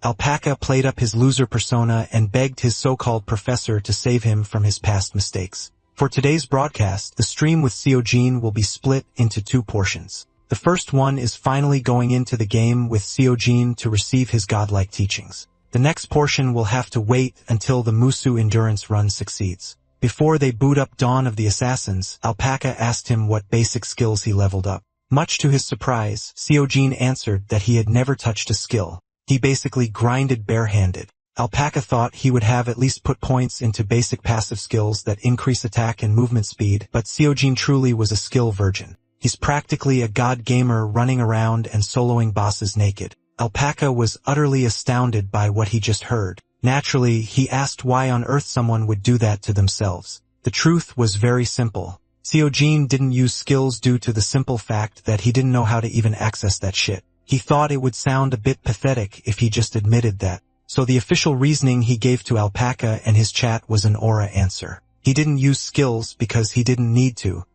Alpaca played up his loser persona and begged his so-called professor to save him from his past mistakes. For today's broadcast, the stream with Seojin will be split into 2 portions. The first one is finally going into the game with Seojin to receive his godlike teachings. The next portion will have to wait until the Musu endurance run succeeds. Before they boot up Dawn of the Assassins, Alpaca asked him what basic skills he leveled up. Much to his surprise, Seojin answered that he had never touched a skill. He basically grinded barehanded. Alpaca thought he would have at least put points into basic passive skills that increase attack and movement speed, but Seojin truly was a skill virgin. He's practically a god gamer running around and soloing bosses naked. Alpaca was utterly astounded by what he just heard. Naturally, he asked why on earth someone would do that to themselves. The truth was very simple. Seojin didn't use skills due to the simple fact that he didn't know how to even access that shit. He thought it would sound a bit pathetic if he just admitted that. So the official reasoning he gave to Alpaca and his chat was an aura answer. He didn't use skills because he didn't need to.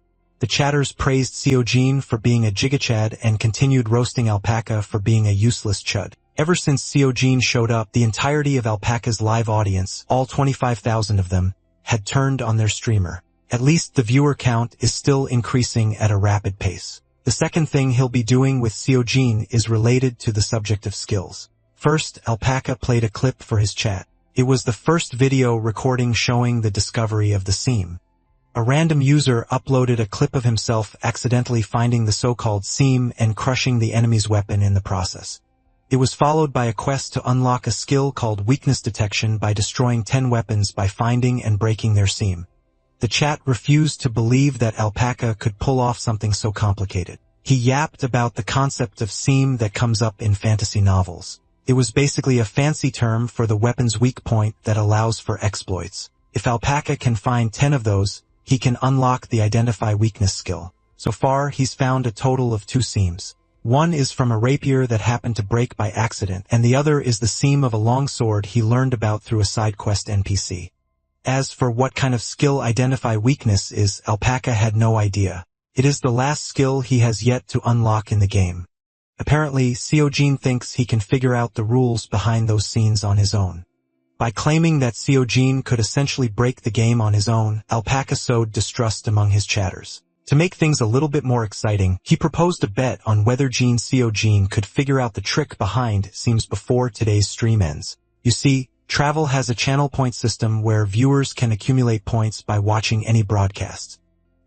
The chatters praised Seojin for being a gigachad and continued roasting Alpaca for being a useless chud. Ever since Seojin showed up, the entirety of Alpaca's live audience, all 25,000 of them, had turned on their streamer. At least the viewer count is still increasing at a rapid pace. The second thing he'll be doing with Seojin is related to the subject of skills. First, Alpaca played a clip for his chat. It was the first video recording showing the discovery of the seam. A random user uploaded a clip of himself accidentally finding the so-called seam and crushing the enemy's weapon in the process. It was followed by a quest to unlock a skill called weakness detection by destroying 10 weapons by finding and breaking their seam. The chat refused to believe that Alpaca could pull off something so complicated. He yapped about the concept of seam that comes up in fantasy novels. It was basically a fancy term for the weapon's weak point that allows for exploits. If Alpaca can find 10 of those, he can unlock the Identify Weakness skill. So far, he's found a total of 2 seams. One is from a rapier that happened to break by accident, and the other is the seam of a longsword he learned about through a side quest NPC. As for what kind of skill Identify Weakness is, Alpaca had no idea. It is the last skill he has yet to unlock in the game. Apparently, Seojin thinks he can figure out the rules behind those scenes on his own. By claiming that Seojin could essentially break the game on his own, Alpaca sowed distrust among his chatters. To make things a little bit more exciting, he proposed a bet on whether Seojin could figure out the trick behind seams before today's stream ends. You see, Travel has a channel point system where viewers can accumulate points by watching any broadcasts.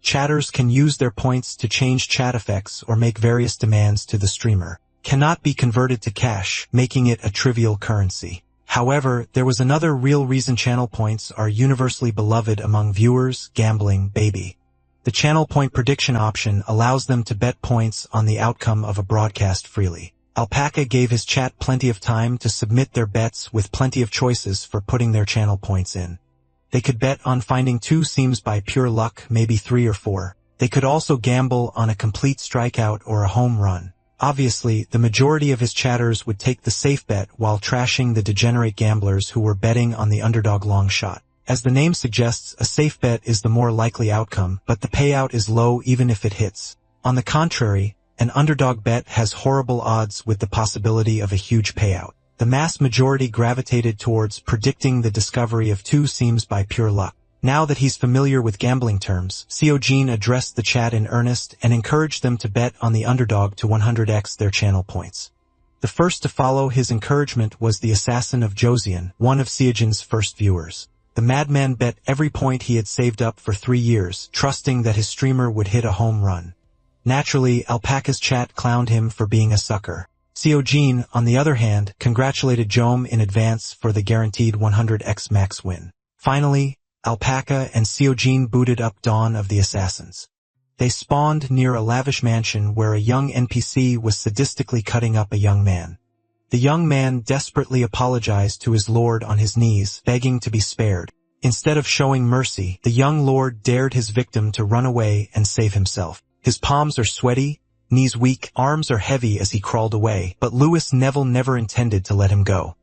Chatters can use their points to change chat effects or make various demands to the streamer. Cannot be converted to cash, making it a trivial currency. However, there was another real reason channel points are universally beloved among viewers: gambling, baby. The channel point prediction option allows them to bet points on the outcome of a broadcast freely. Alpaca gave his chat plenty of time to submit their bets with plenty of choices for putting their channel points in. They could bet on finding 2 seams by pure luck, maybe 3 or 4. They could also gamble on a complete strikeout or a home run. Obviously, the majority of his chatters would take the safe bet while trashing the degenerate gamblers who were betting on the underdog long shot. As the name suggests, a safe bet is the more likely outcome, but the payout is low even if it hits. On the contrary, an underdog bet has horrible odds with the possibility of a huge payout. The mass majority gravitated towards predicting the discovery of 2 seams by pure luck. Now that he's familiar with gambling terms, Seojin addressed the chat in earnest and encouraged them to bet on the underdog to 100x their channel points. The first to follow his encouragement was the assassin of Joseon, one of Seojin's first viewers. The madman bet every point he had saved up for 3 years, trusting that his streamer would hit a home run. Naturally, Alpaca's chat clowned him for being a sucker. Seojin, on the other hand, congratulated Jom in advance for the guaranteed 100x max win. Finally, Alpaca and Seojin booted up Dawn of the Assassins. They spawned near a lavish mansion where a young NPC was sadistically cutting up a young man. The young man desperately apologized to his lord on his knees, begging to be spared. Instead of showing mercy, the young lord dared his victim to run away and save himself. His palms are sweaty, knees weak, arms are heavy as he crawled away, but Louis Neville never intended to let him go.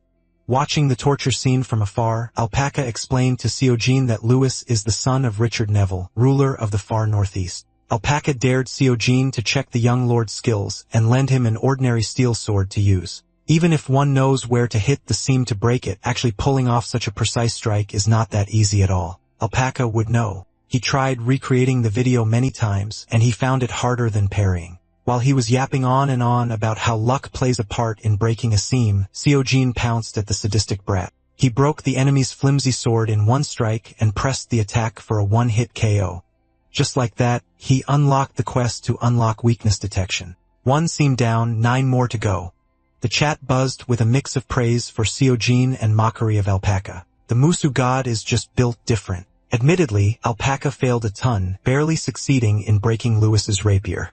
Watching the torture scene from afar, Alpaca explained to Seojin that Louis is the son of Richard Neville, ruler of the far northeast. Alpaca dared Seojin to check the young lord's skills and lend him an ordinary steel sword to use. Even if one knows where to hit the seam to break it, actually pulling off such a precise strike is not that easy at all. Alpaca would know. He tried recreating the video many times, and he found it harder than parrying. While he was yapping on and on about how luck plays a part in breaking a seam, Seojin pounced at the sadistic brat. He broke the enemy's flimsy sword in one strike and pressed the attack for a one-hit KO. Just like that, he unlocked the quest to unlock weakness detection. 1 seam down, 9 more to go. The chat buzzed with a mix of praise for Seojin and mockery of Alpaca. The Musu god is just built different. Admittedly, Alpaca failed a ton, barely succeeding in breaking Louis's rapier.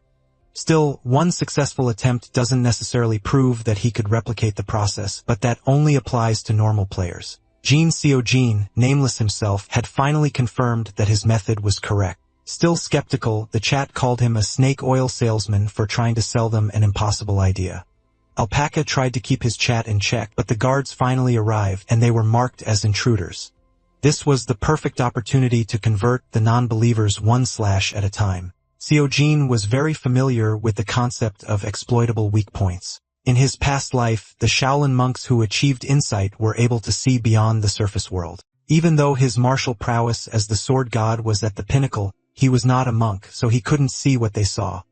Still, one successful attempt doesn't necessarily prove that he could replicate the process, but that only applies to normal players. Jin Seojin, nameless himself, had finally confirmed that his method was correct. Still skeptical, the chat called him a snake oil salesman for trying to sell them an impossible idea. Alpaca tried to keep his chat in check, but the guards finally arrived, and they were marked as intruders. This was the perfect opportunity to convert the non-believers 1/ at a time. Seojin was very familiar with the concept of exploitable weak points. In his past life, the Shaolin monks who achieved insight were able to see beyond the surface world. Even though his martial prowess as the sword god was at the pinnacle, he was not a monk, so he couldn't see what they saw.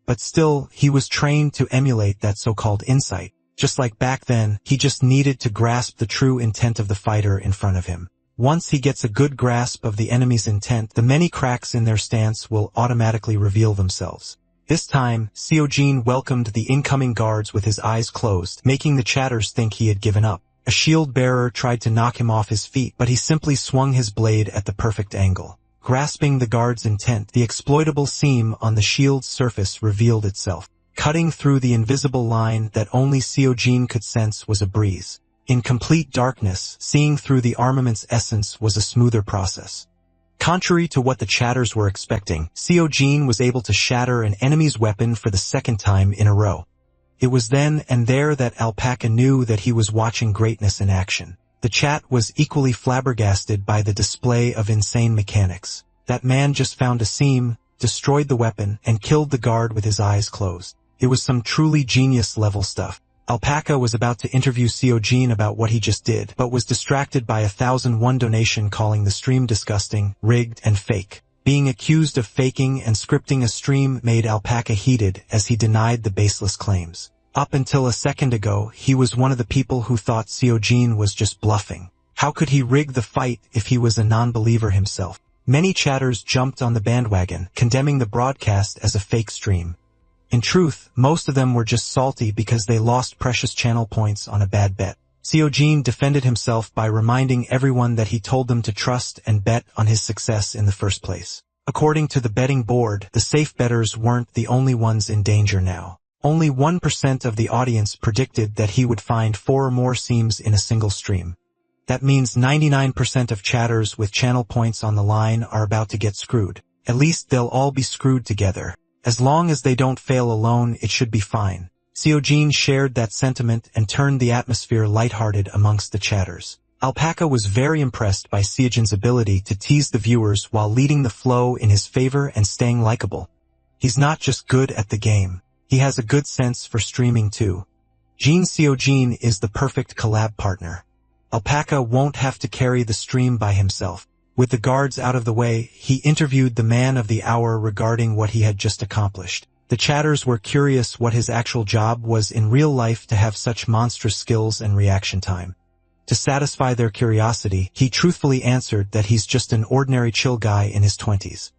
But still, he was trained to emulate that so-called insight. Just like back then, he just needed to grasp the true intent of the fighter in front of him. Once he gets a good grasp of the enemy's intent, the many cracks in their stance will automatically reveal themselves. This time, Seojin welcomed the incoming guards with his eyes closed, making the chatters think he had given up. A shield bearer tried to knock him off his feet, but he simply swung his blade at the perfect angle. Grasping the guard's intent, the exploitable seam on the shield's surface revealed itself. Cutting through the invisible line that only Seojin could sense was a breeze. In complete darkness, seeing through the armament's essence was a smoother process. Contrary to what the chatters were expecting, Seojin was able to shatter an enemy's weapon for the second time in a row. It was then and there that Alpaca knew that he was watching greatness in action. The chat was equally flabbergasted by the display of insane mechanics. That man just found a seam, destroyed the weapon, and killed the guard with his eyes closed. It was some truly genius-level stuff. Alpaca was about to interview Seojin about what he just did, but was distracted by a 1,001 donation calling the stream disgusting, rigged, and fake. Being accused of faking and scripting a stream made Alpaca heated as he denied the baseless claims. Up until a second ago, he was one of the people who thought Seojin was just bluffing. How could he rig the fight if he was a non-believer himself? Many chatters jumped on the bandwagon, condemning the broadcast as a fake stream. In truth, most of them were just salty because they lost precious channel points on a bad bet. Seojin defended himself by reminding everyone that he told them to trust and bet on his success in the first place. According to the betting board, the safe bettors weren't the only ones in danger now. Only 1% of the audience predicted that he would find 4 or more seams in a single stream. That means 99% of chatters with channel points on the line are about to get screwed. At least they'll all be screwed together. As long as they don't fail alone, it should be fine. Seojin shared that sentiment and turned the atmosphere lighthearted amongst the chatters. Alpaca was very impressed by Seojin's ability to tease the viewers while leading the flow in his favor and staying likable. He's not just good at the game. He has a good sense for streaming too. Jin Seojin is the perfect collab partner. Alpaca won't have to carry the stream by himself. With the guards out of the way, he interviewed the man of the hour regarding what he had just accomplished. The chatters were curious what his actual job was in real life to have such monstrous skills and reaction time. To satisfy their curiosity, he truthfully answered that he's just an ordinary chill guy in his 20s.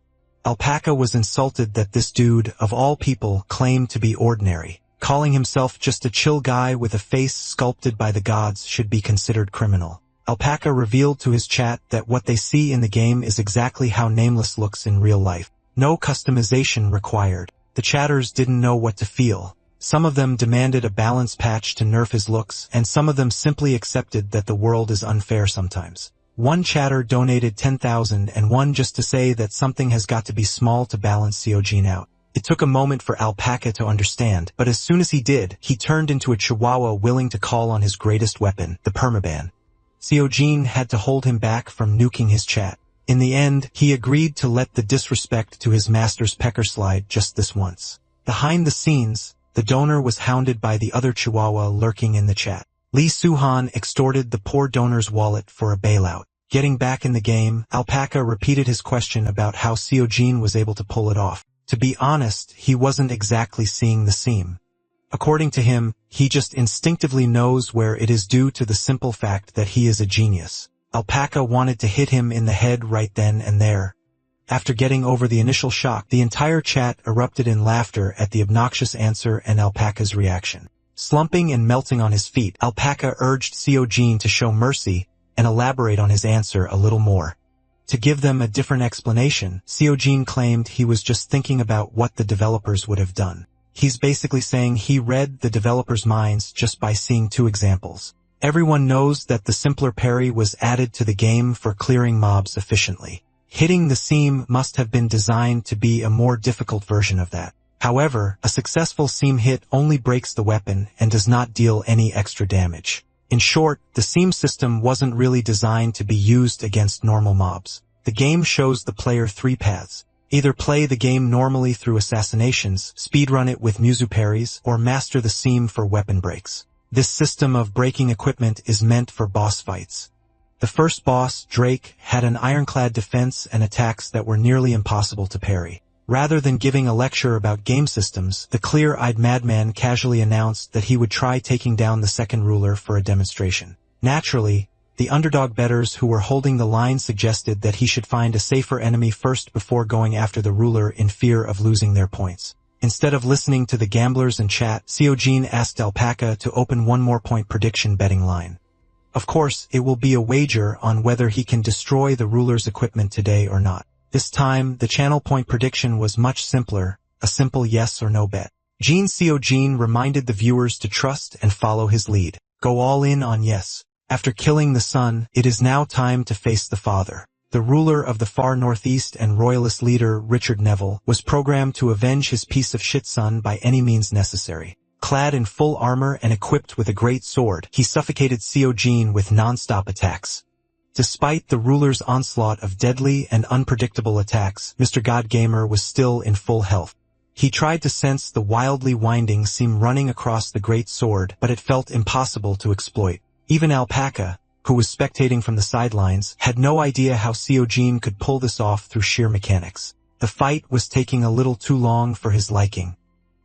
Alpaca was insulted that this dude, of all people, claimed to be ordinary. Calling himself just a chill guy with a face sculpted by the gods should be considered criminal. Alpaca revealed to his chat that what they see in the game is exactly how Nameless looks in real life. No customization required. The chatters didn't know what to feel. Some of them demanded a balance patch to nerf his looks, and some of them simply accepted that the world is unfair sometimes. One chatter donated 10,000 and one just to say that something has got to be small to balance Seojin out. It took a moment for Alpaca to understand, but as soon as he did, he turned into a chihuahua willing to call on his greatest weapon, the permaban. Seojin had to hold him back from nuking his chat. In the end, he agreed to let the disrespect to his master's pecker slide just this once. Behind the scenes, the donor was hounded by the other chihuahua lurking in the chat. Lee Suhan extorted the poor donor's wallet for a bailout. Getting back in the game, Alpaca repeated his question about how Seojin was able to pull it off. To be honest, he wasn't exactly seeing the seam. According to him, he just instinctively knows where it is due to the simple fact that he is a genius. Alpaca wanted to hit him in the head right then and there. After getting over the initial shock, the entire chat erupted in laughter at the obnoxious answer and Alpaca's reaction. Slumping and melting on his feet, Alpaca urged Seojin to show mercy and elaborate on his answer a little more. To give them a different explanation, Seojin claimed he was just thinking about what the developers would have done. He's basically saying he read the developers' minds just by seeing two examples. Everyone knows that the simpler parry was added to the game for clearing mobs efficiently. Hitting the seam must have been designed to be a more difficult version of that. However, a successful seam hit only breaks the weapon and does not deal any extra damage. In short, the seam system wasn't really designed to be used against normal mobs. The game shows the player three paths. Either play the game normally through assassinations, speedrun it with Muzu parries, or master the seam for weapon breaks. This system of breaking equipment is meant for boss fights. The first boss, Drake, had an ironclad defense and attacks that were nearly impossible to parry. Rather than giving a lecture about game systems, the clear-eyed madman casually announced that he would try taking down the second ruler for a demonstration. Naturally, the underdog bettors who were holding the line suggested that he should find a safer enemy first before going after the ruler in fear of losing their points. Instead of listening to the gamblers in chat, Seojin asked Alpaca to open one more point prediction betting line. Of course, it will be a wager on whether he can destroy the ruler's equipment today or not. This time, the channel point prediction was much simpler, a simple yes or no bet. Seojin reminded the viewers to trust and follow his lead. Go all in on yes. After killing the son, it is now time to face the father. The ruler of the far northeast and royalist leader, Richard Neville, was programmed to avenge his piece of shit son by any means necessary. Clad in full armor and equipped with a great sword, he suffocated Seojin with non-stop attacks. Despite the ruler's onslaught of deadly and unpredictable attacks, Mr. God Gamer was still in full health. He tried to sense the wildly winding seam running across the great sword, but it felt impossible to exploit. Even Alpaca, who was spectating from the sidelines, had no idea how Seojin could pull this off through sheer mechanics. The fight was taking a little too long for his liking.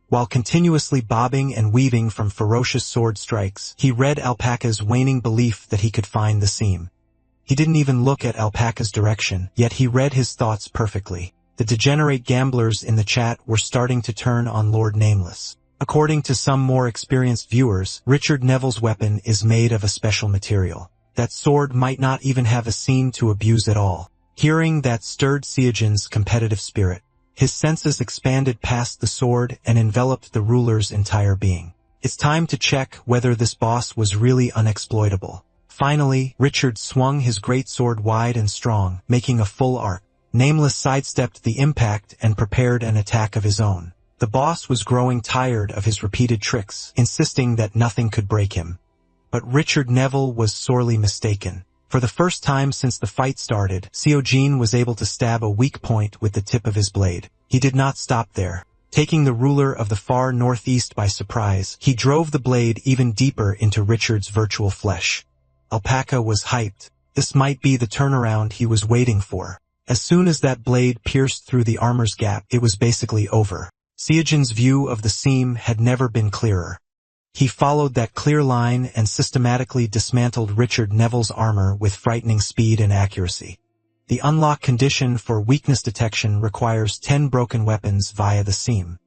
While continuously bobbing and weaving from ferocious sword strikes, he read Alpaca's waning belief that he could find the seam. He didn't even look at Alpaca's direction, yet he read his thoughts perfectly. The degenerate gamblers in the chat were starting to turn on Lord Nameless. According to some more experienced viewers, Richard Neville's weapon is made of a special material. That sword might not even have a scene to abuse at all. Hearing that stirred Seojin's competitive spirit. His senses expanded past the sword and enveloped the ruler's entire being. It's time to check whether this boss was really unexploitable. Finally, Richard swung his great sword wide and strong, making a full arc. Nameless sidestepped the impact and prepared an attack of his own. The boss was growing tired of his repeated tricks, insisting that nothing could break him. But Richard Neville was sorely mistaken. For the first time since the fight started, Seojin was able to stab a weak point with the tip of his blade. He did not stop there. Taking the ruler of the far northeast by surprise, he drove the blade even deeper into Richard's virtual flesh. Alpaca was hyped. This might be the turnaround he was waiting for. As soon as that blade pierced through the armor's gap, it was basically over. Seojin's view of the seam had never been clearer. He followed that clear line and systematically dismantled Richard Neville's armor with frightening speed and accuracy. The unlock condition for weakness detection requires 10 broken weapons via the seam.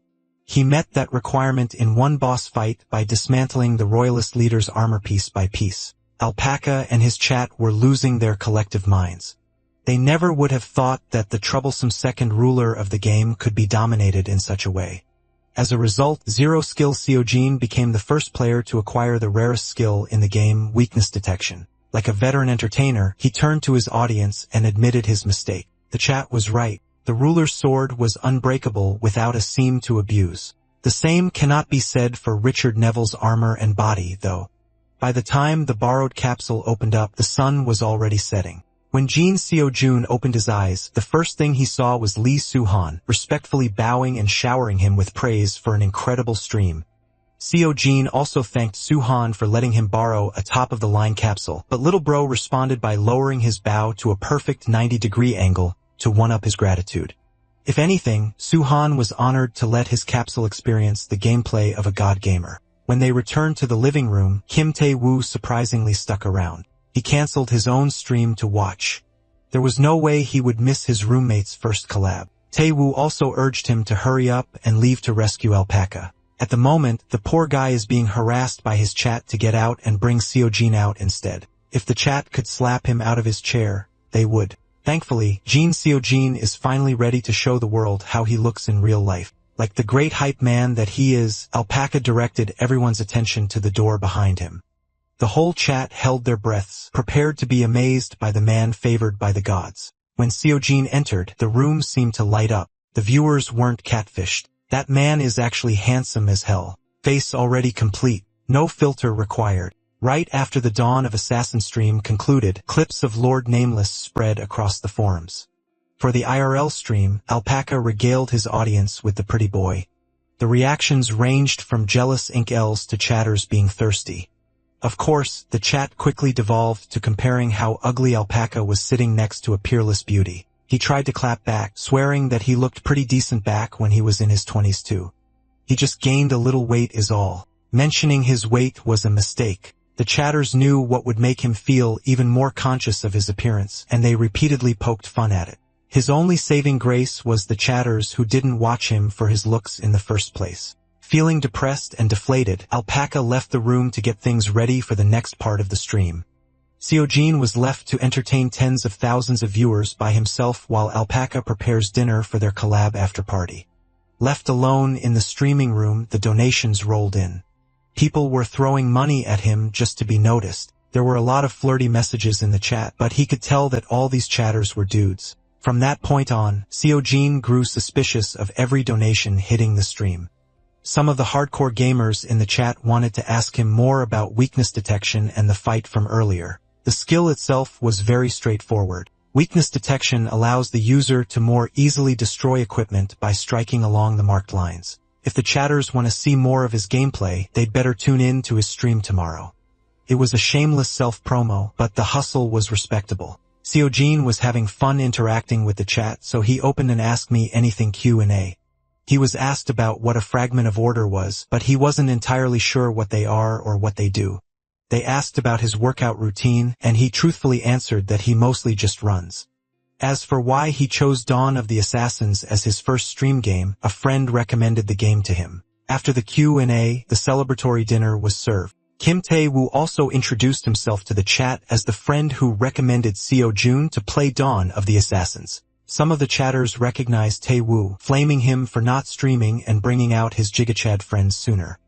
He met that requirement in one boss fight by dismantling the royalist leader's armor piece by piece. Alpaca and his chat were losing their collective minds. They never would have thought that the troublesome second ruler of the game could be dominated in such a way. As a result, zero-skill Seojin became the first player to acquire the rarest skill in the game, weakness detection. Like a veteran entertainer, he turned to his audience and admitted his mistake. The chat was right. The ruler's sword was unbreakable without a seam to abuse. The same cannot be said for Richard Neville's armor and body, though. By the time the borrowed capsule opened up, the sun was already setting. When Jin Seojun opened his eyes, the first thing he saw was Lee Soo-han, respectfully bowing and showering him with praise for an incredible stream. Seojin also thanked Soo-han for letting him borrow a top-of-the-line capsule, but little bro responded by lowering his bow to a perfect 90-degree angle to one-up his gratitude. If anything, Soo-han was honored to let his capsule experience the gameplay of a god gamer. When they returned to the living room, Kim Tae-woo surprisingly stuck around. He canceled his own stream to watch. There was no way he would miss his roommate's first collab. Tae-woo also urged him to hurry up and leave to rescue Alpaca. At the moment, the poor guy is being harassed by his chat to get out and bring Seojin out instead. If the chat could slap him out of his chair, they would. Thankfully, Jin Seojin is finally ready to show the world how he looks in real life. Like the great hype man that he is, Alpaca directed everyone's attention to the door behind him. The whole chat held their breaths, prepared to be amazed by the man favored by the gods. When Seojin entered, the room seemed to light up. The viewers weren't catfished. That man is actually handsome as hell. Face already complete. No filter required. Right after the Dawn of Assassin stream concluded, clips of Lord Nameless spread across the forums. For the IRL stream, Alpaca regaled his audience with the pretty boy. The reactions ranged from jealous ink Ls to chatters being thirsty. Of course, the chat quickly devolved to comparing how ugly Alpaca was sitting next to a peerless beauty. He tried to clap back, swearing that he looked pretty decent back when he was in his 20s too. He just gained a little weight is all. Mentioning his weight was a mistake. The chatters knew what would make him feel even more conscious of his appearance, and they repeatedly poked fun at it. His only saving grace was the chatters who didn't watch him for his looks in the first place. Feeling depressed and deflated, Alpaca left the room to get things ready for the next part of the stream. Seojin was left to entertain tens of thousands of viewers by himself while Alpaca prepares dinner for their collab after party. Left alone in the streaming room, the donations rolled in. People were throwing money at him just to be noticed. There were a lot of flirty messages in the chat, but he could tell that all these chatters were dudes. From that point on, Seojin grew suspicious of every donation hitting the stream. Some of the hardcore gamers in the chat wanted to ask him more about weakness detection and the fight from earlier. The skill itself was very straightforward. Weakness detection allows the user to more easily destroy equipment by striking along the marked lines. If the chatters want to see more of his gameplay, they'd better tune in to his stream tomorrow. It was a shameless self-promo, but the hustle was respectable. Seojin was having fun interacting with the chat, so he opened an Ask Me Anything Q&A. He was asked about what a fragment of order was, but he wasn't entirely sure what they are or what they do. They asked about his workout routine, and he truthfully answered that he mostly just runs. As for why he chose Dawn of the Assassins as his first stream game, a friend recommended the game to him. After the Q&A, the celebratory dinner was served. Kim Tae-woo also introduced himself to the chat as the friend who recommended Seojun to play Dawn of the Assassins. Some of the chatters recognized Tae-woo, flaming him for not streaming and bringing out his GigaChad friends sooner.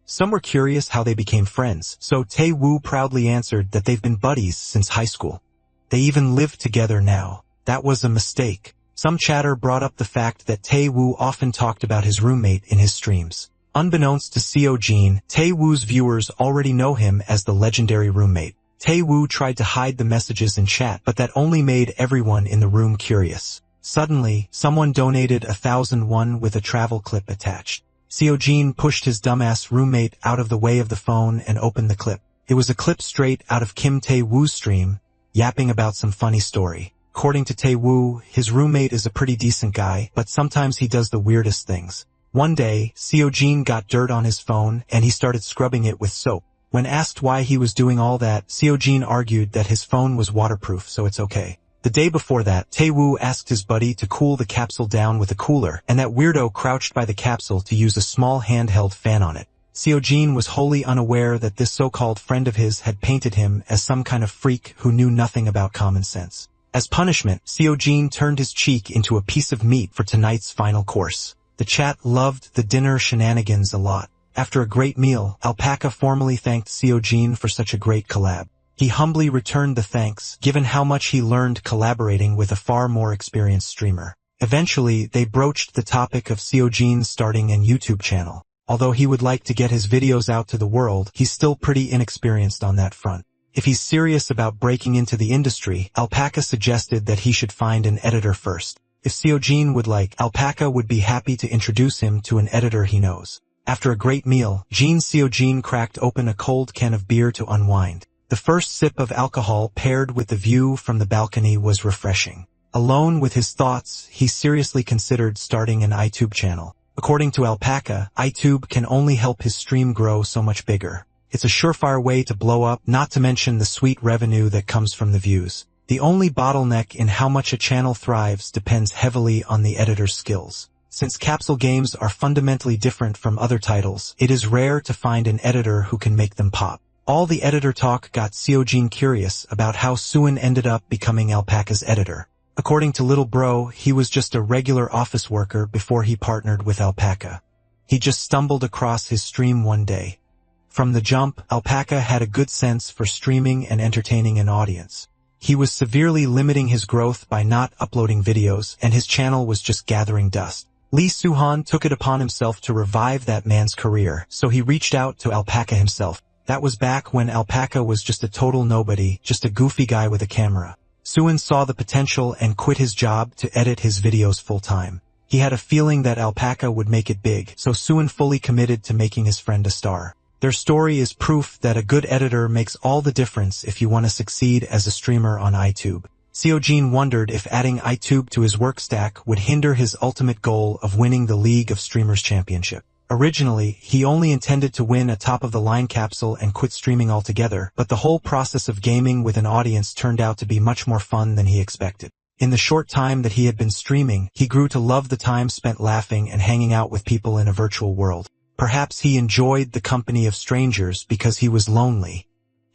Some were curious how they became friends, so Tae-woo proudly answered that they've been buddies since high school. They even live together now. That was a mistake. Some chatter brought up the fact that Tae-woo often talked about his roommate in his streams. Unbeknownst to Seojin, Tae-woo's viewers already know him as the legendary roommate. Tae-woo tried to hide the messages in chat, but that only made everyone in the room curious. Suddenly, someone donated 1,000 won with a travel clip attached. Seojin pushed his dumbass roommate out of the way of the phone and opened the clip. It was a clip straight out of Kim Tae-woo's stream, yapping about some funny story. According to Tae-woo, his roommate is a pretty decent guy, but sometimes he does the weirdest things. One day, Seojin got dirt on his phone and he started scrubbing it with soap. When asked why he was doing all that, Seojin argued that his phone was waterproof, so it's okay. The day before that, Taewoo asked his buddy to cool the capsule down with a cooler, and that weirdo crouched by the capsule to use a small handheld fan on it. Seojin was wholly unaware that this so-called friend of his had painted him as some kind of freak who knew nothing about common sense. As punishment, Seojin turned his cheek into a piece of meat for tonight's final course. The chat loved the dinner shenanigans a lot. After a great meal, Alpaca formally thanked Seojin for such a great collab. He humbly returned the thanks, given how much he learned collaborating with a far more experienced streamer. Eventually, they broached the topic of Seojin starting an YouTube channel. Although he would like to get his videos out to the world, he's still pretty inexperienced on that front. If he's serious about breaking into the industry, Alpaca suggested that he should find an editor first. If Seojin would like, Alpaca would be happy to introduce him to an editor he knows. After a great meal, Seojin cracked open a cold can of beer to unwind. The first sip of alcohol paired with the view from the balcony was refreshing. Alone with his thoughts, he seriously considered starting an iTube channel. According to Alpaca, iTube can only help his stream grow so much bigger. It's a surefire way to blow up, not to mention the sweet revenue that comes from the views. The only bottleneck in how much a channel thrives depends heavily on the editor's skills. Since capsule games are fundamentally different from other titles, it is rare to find an editor who can make them pop. All the editor talk got Seojin curious about how Suin ended up becoming Alpaca's editor. According to Little Bro, he was just a regular office worker before he partnered with Alpaca. He just stumbled across his stream one day. From the jump, Alpaca had a good sense for streaming and entertaining an audience. He was severely limiting his growth by not uploading videos, and his channel was just gathering dust. Lee Suhan took it upon himself to revive that man's career, so he reached out to Alpaca himself. That was back when Alpaca was just a total nobody, just a goofy guy with a camera. Suin saw the potential and quit his job to edit his videos full-time. He had a feeling that Alpaca would make it big, so Suin fully committed to making his friend a star. Their story is proof that a good editor makes all the difference if you want to succeed as a streamer on iTube. Seojin wondered if adding iTube to his work stack would hinder his ultimate goal of winning the League of Streamers Championship. Originally, he only intended to win a top-of-the-line capsule and quit streaming altogether, but the whole process of gaming with an audience turned out to be much more fun than he expected. In the short time that he had been streaming, he grew to love the time spent laughing and hanging out with people in a virtual world. Perhaps he enjoyed the company of strangers because he was lonely.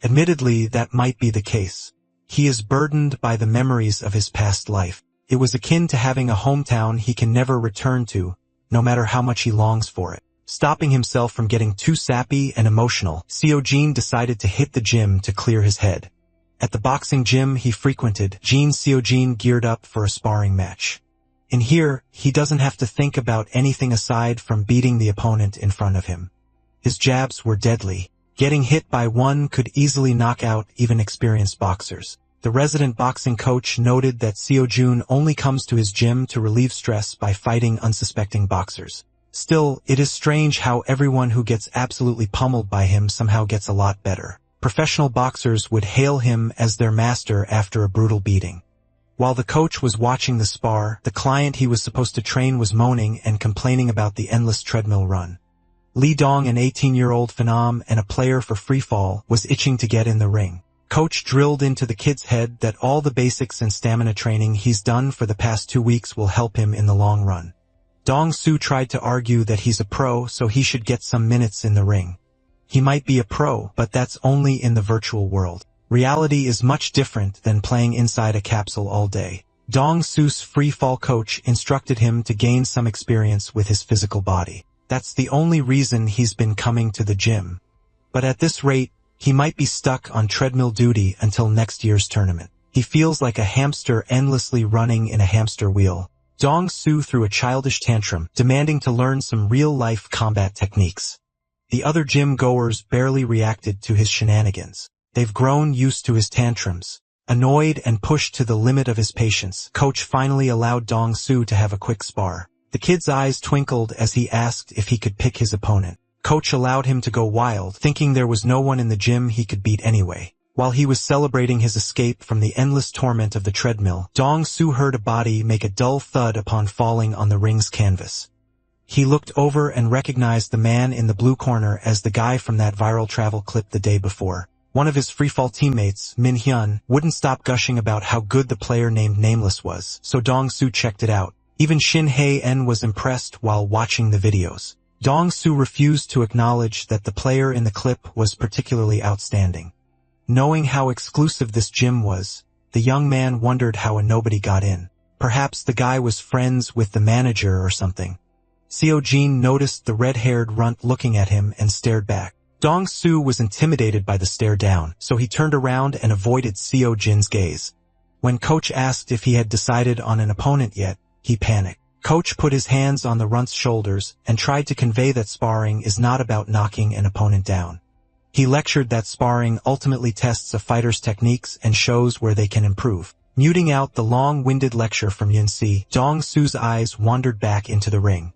Admittedly, that might be the case. He is burdened by the memories of his past life. It was akin to having a hometown he can never return to, no matter how much he longs for it. Stopping himself from getting too sappy and emotional, Seojin decided to hit the gym to clear his head. At the boxing gym he frequented, Seojin geared up for a sparring match. In here, he doesn't have to think about anything aside from beating the opponent in front of him. His jabs were deadly. Getting hit by one could easily knock out even experienced boxers. The resident boxing coach noted that Seojin only comes to his gym to relieve stress by fighting unsuspecting boxers. Still, it is strange how everyone who gets absolutely pummeled by him somehow gets a lot better. Professional boxers would hail him as their master after a brutal beating. While the coach was watching the spar, the client he was supposed to train was moaning and complaining about the endless treadmill run. Lee Dong, an 18-year-old phenom and a player for freefall, was itching to get in the ring. Coach drilled into the kid's head that all the basics and stamina training he's done for the past 2 weeks will help him in the long run. Dong-soo tried to argue that he's a pro, so he should get some minutes in the ring. He might be a pro, but that's only in the virtual world. Reality is much different than playing inside a capsule all day. Dong-soo's free-fall coach instructed him to gain some experience with his physical body. That's the only reason he's been coming to the gym. But at this rate, he might be stuck on treadmill duty until next year's tournament. He feels like a hamster endlessly running in a hamster wheel. Dong-soo threw a childish tantrum, demanding to learn some real-life combat techniques. The other gym-goers barely reacted to his shenanigans. They've grown used to his tantrums. Annoyed and pushed to the limit of his patience, Coach finally allowed Dong-soo to have a quick spar. The kid's eyes twinkled as he asked if he could pick his opponent. Coach allowed him to go wild, thinking there was no one in the gym he could beat anyway. While he was celebrating his escape from the endless torment of the treadmill, Dong-soo heard a body make a dull thud upon falling on the ring's canvas. He looked over and recognized the man in the blue corner as the guy from that viral travel clip the day before. One of his freefall teammates, Min Hyun, wouldn't stop gushing about how good the player named Nameless was, so Dong-soo checked it out. Even Shin Hae-en was impressed while watching the videos. Dong-soo refused to acknowledge that the player in the clip was particularly outstanding. Knowing how exclusive this gym was, the young man wondered how a nobody got in. Perhaps the guy was friends with the manager or something. Seo-jin noticed the red-haired runt looking at him and stared back. Dong-soo was intimidated by the stare down, so he turned around and avoided Seo-jin's gaze. When Coach asked if he had decided on an opponent yet, he panicked. Coach put his hands on the runt's shoulders and tried to convey that sparring is not about knocking an opponent down. He lectured that sparring ultimately tests a fighter's techniques and shows where they can improve. Muting out the long-winded lecture from Yun-si, Dong-soo's eyes wandered back into the ring.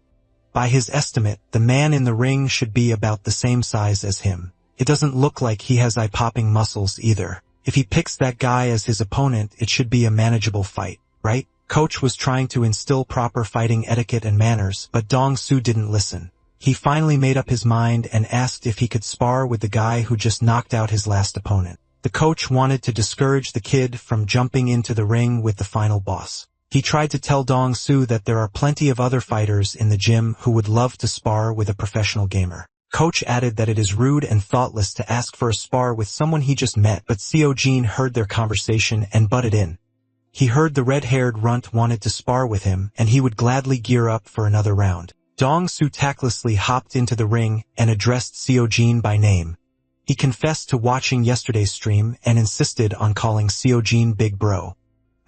By his estimate, the man in the ring should be about the same size as him. It doesn't look like he has eye-popping muscles either. If he picks that guy as his opponent, it should be a manageable fight, right? Coach was trying to instill proper fighting etiquette and manners, but Dong-soo didn't listen. He finally made up his mind and asked if he could spar with the guy who just knocked out his last opponent. The coach wanted to discourage the kid from jumping into the ring with the final boss. He tried to tell Dong-soo that there are plenty of other fighters in the gym who would love to spar with a professional gamer. Coach added that it is rude and thoughtless to ask for a spar with someone he just met, but Seo-jin heard their conversation and butted in. He heard the red-haired runt wanted to spar with him, and he would gladly gear up for another round. Dong-soo tactlessly hopped into the ring and addressed Seo-jin by name. He confessed to watching yesterday's stream and insisted on calling Seo-jin Big Bro.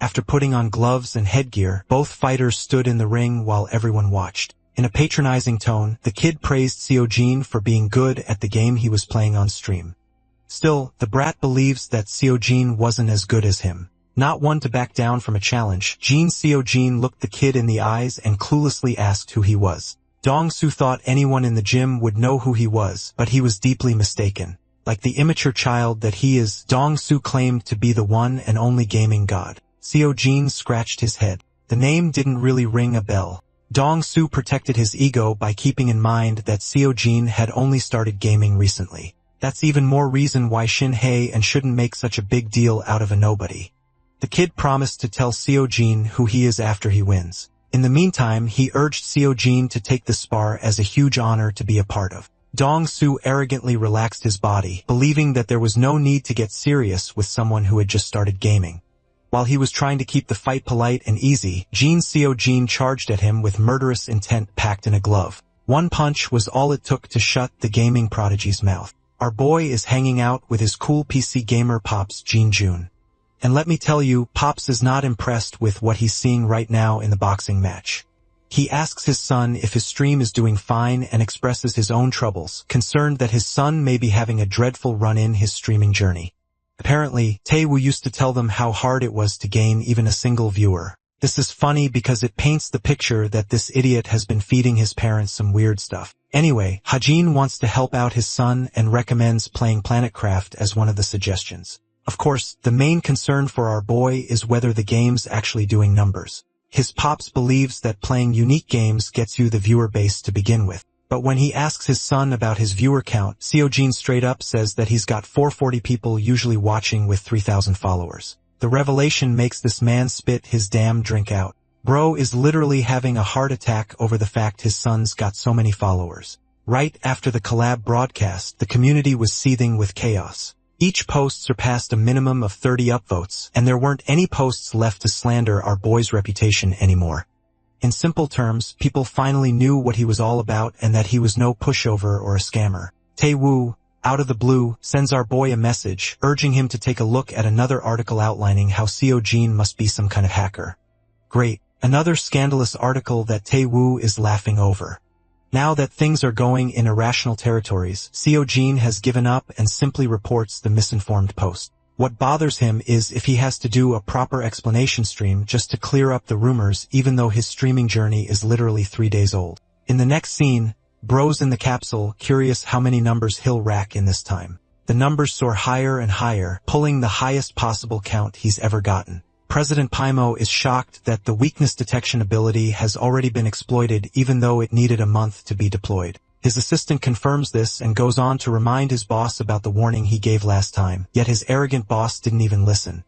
After putting on gloves and headgear, both fighters stood in the ring while everyone watched. In a patronizing tone, the kid praised Seo-jin for being good at the game he was playing on stream. Still, the brat believes that Seo-jin wasn't as good as him. Not one to back down from a challenge, Seo-jin looked the kid in the eyes and cluelessly asked who he was. Dong-soo thought anyone in the gym would know who he was, but he was deeply mistaken. Like the immature child that he is, Dong-soo claimed to be the one and only gaming god. Seo-jin scratched his head. The name didn't really ring a bell. Dong-soo protected his ego by keeping in mind that Seo-jin had only started gaming recently. That's even more reason why Shin Hae-en shouldn't make such a big deal out of a nobody. The kid promised to tell Seo-jin who he is after he wins. In the meantime, he urged Seo-jin to take the spar as a huge honor to be a part of. Dong-soo arrogantly relaxed his body, believing that there was no need to get serious with someone who had just started gaming. While he was trying to keep the fight polite and easy, Seo-jin charged at him with murderous intent packed in a glove. One punch was all it took to shut the gaming prodigy's mouth. Our boy is hanging out with his cool PC gamer Pops Jin-jun. And let me tell you, Pops is not impressed with what he's seeing right now in the boxing match. He asks his son if his stream is doing fine and expresses his own troubles, concerned that his son may be having a dreadful run in his streaming journey. Apparently, Tae-woo used to tell them how hard it was to gain even a single viewer. This is funny because it paints the picture that this idiot has been feeding his parents some weird stuff. Anyway, Hajin wants to help out his son and recommends playing PlanetCraft as one of the suggestions. Of course, the main concern for our boy is whether the game's actually doing numbers. His pops believes that playing unique games gets you the viewer base to begin with. But when he asks his son about his viewer count, Seo-jin straight up says that he's got 440 people usually watching with 3,000 followers. The revelation makes this man spit his damn drink out. Bro is literally having a heart attack over the fact his son's got so many followers. Right after the collab broadcast, the community was seething with chaos. Each post surpassed a minimum of 30 upvotes, and there weren't any posts left to slander our boy's reputation anymore. In simple terms, people finally knew what he was all about and that he was no pushover or a scammer. Tae-woo, out of the blue, sends our boy a message, urging him to take a look at another article outlining how Seo-jin must be some kind of hacker. Great, another scandalous article that Tae-woo is laughing over. Now that things are going in irrational territories, Seo-jin has given up and simply reports the misinformed post. What bothers him is if he has to do a proper explanation stream just to clear up the rumors even though his streaming journey is literally 3 days old. In the next scene, Bro's in the capsule, curious how many numbers he'll rack in this time. The numbers soar higher and higher, pulling the highest possible count he's ever gotten. President Paimo is shocked that the weakness detection ability has already been exploited even though it needed a month to be deployed. His assistant confirms this and goes on to remind his boss about the warning he gave last time, yet his arrogant boss didn't even listen.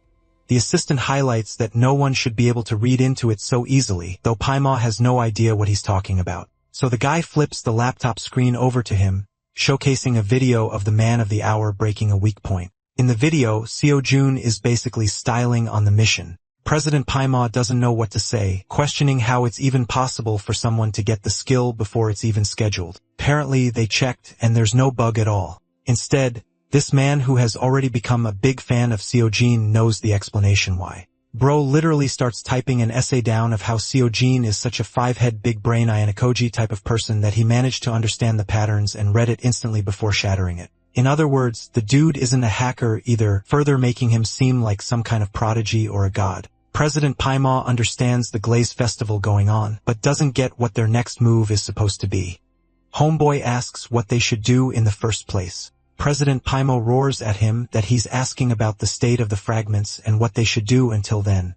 The assistant highlights that no one should be able to read into it so easily, though Paimo has no idea what he's talking about. So the guy flips the laptop screen over to him, showcasing a video of the man of the hour breaking a weak point. In the video, Seo-jun is basically styling on the mission. President Paimo doesn't know what to say, questioning how it's even possible for someone to get the skill before it's even scheduled. Apparently, they checked and there's no bug at all. Instead, this man who has already become a big fan of Seo-jun knows the explanation why. Bro literally starts typing an essay down of how Seo-jun is such a five-head big-brain Ayanokoji type of person that he managed to understand the patterns and read it instantly before shattering it. In other words, the dude isn't a hacker either, further making him seem like some kind of prodigy or a god. President Paimo understands the Glaze Festival going on, but doesn't get what their next move is supposed to be. Homeboy asks what they should do in the first place. President Paimo roars at him that he's asking about the state of the fragments and what they should do until then.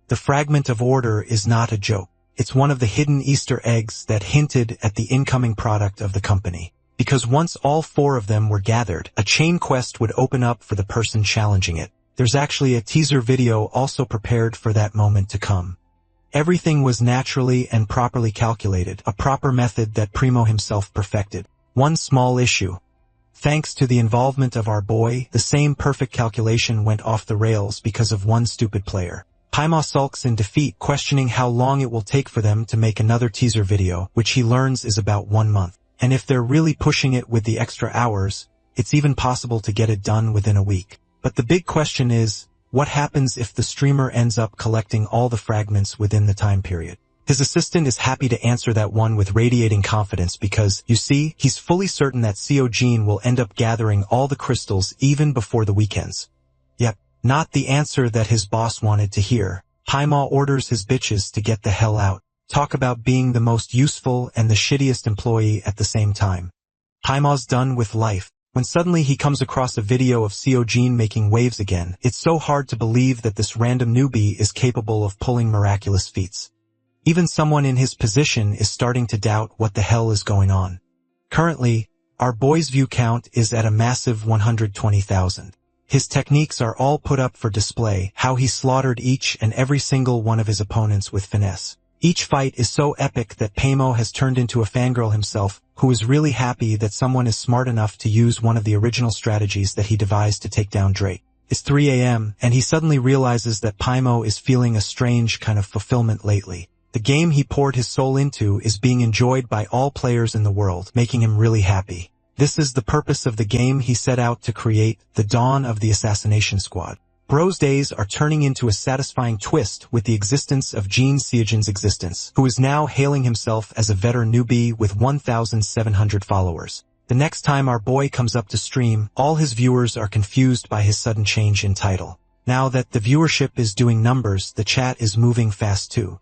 The fragment of order is not a joke. It's one of the hidden Easter eggs that hinted at the incoming product of the company. Because once all 4 of them were gathered, a chain quest would open up for the person challenging it. There's actually a teaser video also prepared for that moment to come. Everything was naturally and properly calculated, a proper method that Primo himself perfected. One small issue. Thanks to the involvement of our boy, the same perfect calculation went off the rails because of one stupid player. Paimo sulks in defeat, questioning how long it will take for them to make another teaser video, which he learns is about 1 month. And if they're really pushing it with the extra hours, it's even possible to get it done within a week. But the big question is, what happens if the streamer ends up collecting all the fragments within the time period? His assistant is happy to answer that one with radiating confidence because, you see, he's fully certain that Seo-jun will end up gathering all the crystals even before the weekends. Yep, not the answer that his boss wanted to hear. Paimo orders his bitches to get the hell out. Talk about being the most useful and the shittiest employee at the same time. Paimo's done with life. When suddenly he comes across a video of Seo-jun making waves again, it's so hard to believe that this random newbie is capable of pulling miraculous feats. Even someone in his position is starting to doubt what the hell is going on. Currently, our boy's view count is at a massive 120,000. His techniques are all put up for display, how he slaughtered each and every single one of his opponents with finesse. Each fight is so epic that Paimo has turned into a fangirl himself, who is really happy that someone is smart enough to use one of the original strategies that he devised to take down Drake. It's 3 a.m., and he suddenly realizes that Paimo is feeling a strange kind of fulfillment lately. The game he poured his soul into is being enjoyed by all players in the world, making him really happy. This is the purpose of the game he set out to create, the dawn of the assassination squad. Bro's days are turning into a satisfying twist with the existence of Jin Seo-jun's existence, who is now hailing himself as a veteran newbie with 1,700 followers. The next time our boy comes up to stream, all his viewers are confused by his sudden change in title. Now that the viewership is doing numbers, the chat is moving fast too.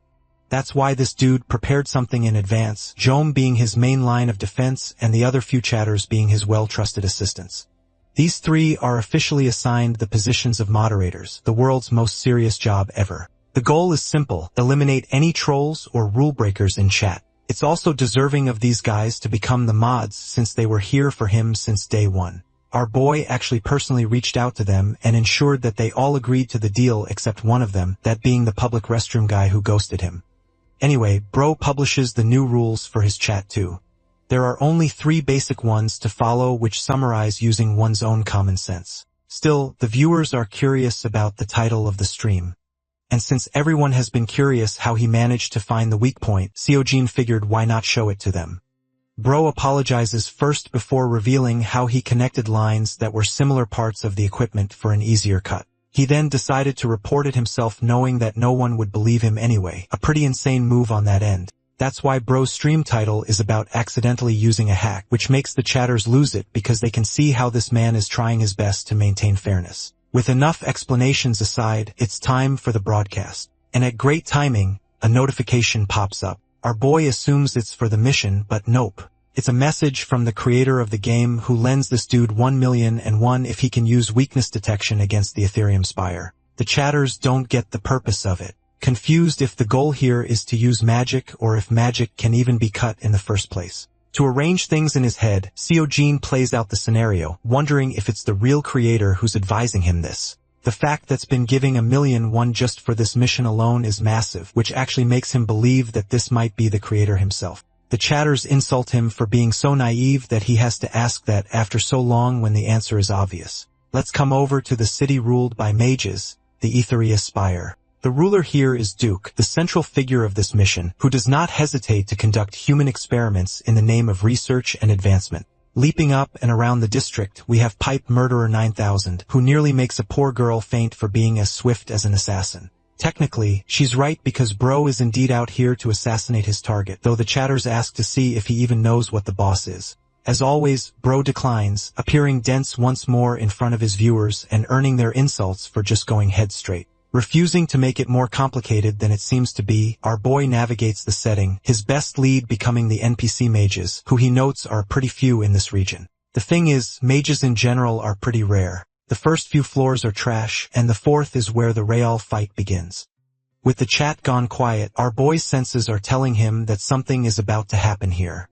That's why this dude prepared something in advance, Jom being his main line of defense and the other few chatters being his well-trusted assistants. These 3 are officially assigned the positions of moderators, the world's most serious job ever. The goal is simple: eliminate any trolls or rule breakers in chat. It's also deserving of these guys to become the mods since they were here for him since day 1. Our boy actually personally reached out to them and ensured that they all agreed to the deal except one of them, that being the public restroom guy who ghosted him. Anyway, Bro publishes the new rules for his chat too. There are only 3 basic ones to follow which summarize using one's own common sense. Still, the viewers are curious about the title of the stream. And since everyone has been curious how he managed to find the weak point, Seo-jun figured why not show it to them. Bro apologizes first before revealing how he connected lines that were similar parts of the equipment for an easier cut. He then decided to report it himself knowing that no one would believe him anyway, a pretty insane move on that end. That's why Bro's stream title is about accidentally using a hack, which makes the chatters lose it because they can see how this man is trying his best to maintain fairness. With enough explanations aside, it's time for the broadcast. And at great timing, a notification pops up. Our boy assumes it's for the mission, but nope. It's a message from the creator of the game who lends this dude 1,000,001 if he can use weakness detection against the Ethereum Spire. The chatters don't get the purpose of it, confused if the goal here is to use magic or if magic can even be cut in the first place. To arrange things in his head, Seojin plays out the scenario, wondering if it's the real creator who's advising him this. The fact that's been giving 1,000,001 just for this mission alone is massive, which actually makes him believe that this might be the creator himself. The chatters insult him for being so naive that he has to ask that after so long when the answer is obvious. Let's come over to the city ruled by mages, the Etheria Spire. The ruler here is Duke, the central figure of this mission, who does not hesitate to conduct human experiments in the name of research and advancement. Leaping up and around the district, we have Pipe Murderer 9000, who nearly makes a poor girl faint for being as swift as an assassin. Technically, she's right because Bro is indeed out here to assassinate his target, though the chatters ask to see if he even knows what the boss is. As always, Bro declines, appearing dense once more in front of his viewers and earning their insults for just going head straight. Refusing to make it more complicated than it seems to be, our boy navigates the setting, his best lead becoming the NPC mages, who he notes are pretty few in this region. The thing is, mages in general are pretty rare. The first few floors are trash, and the fourth is where the real fight begins. With the chat gone quiet, our boy's senses are telling him that something is about to happen here.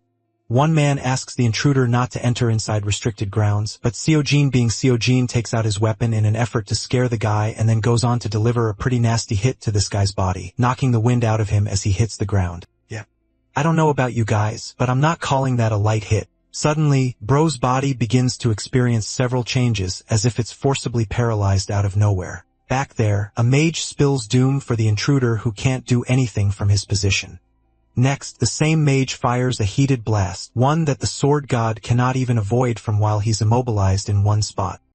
One man asks the intruder not to enter inside restricted grounds, but Seojin being Seojin takes out his weapon in an effort to scare the guy and then goes on to deliver a pretty nasty hit to this guy's body, knocking the wind out of him as he hits the ground. Yeah. I don't know about you guys, but I'm not calling that a light hit. Suddenly, Bro's body begins to experience several changes as if it's forcibly paralyzed out of nowhere. Back there, a mage spills doom for the intruder who can't do anything from his position. Next, the same mage fires a heated blast, one that the sword god cannot even avoid from while he's immobilized in one spot.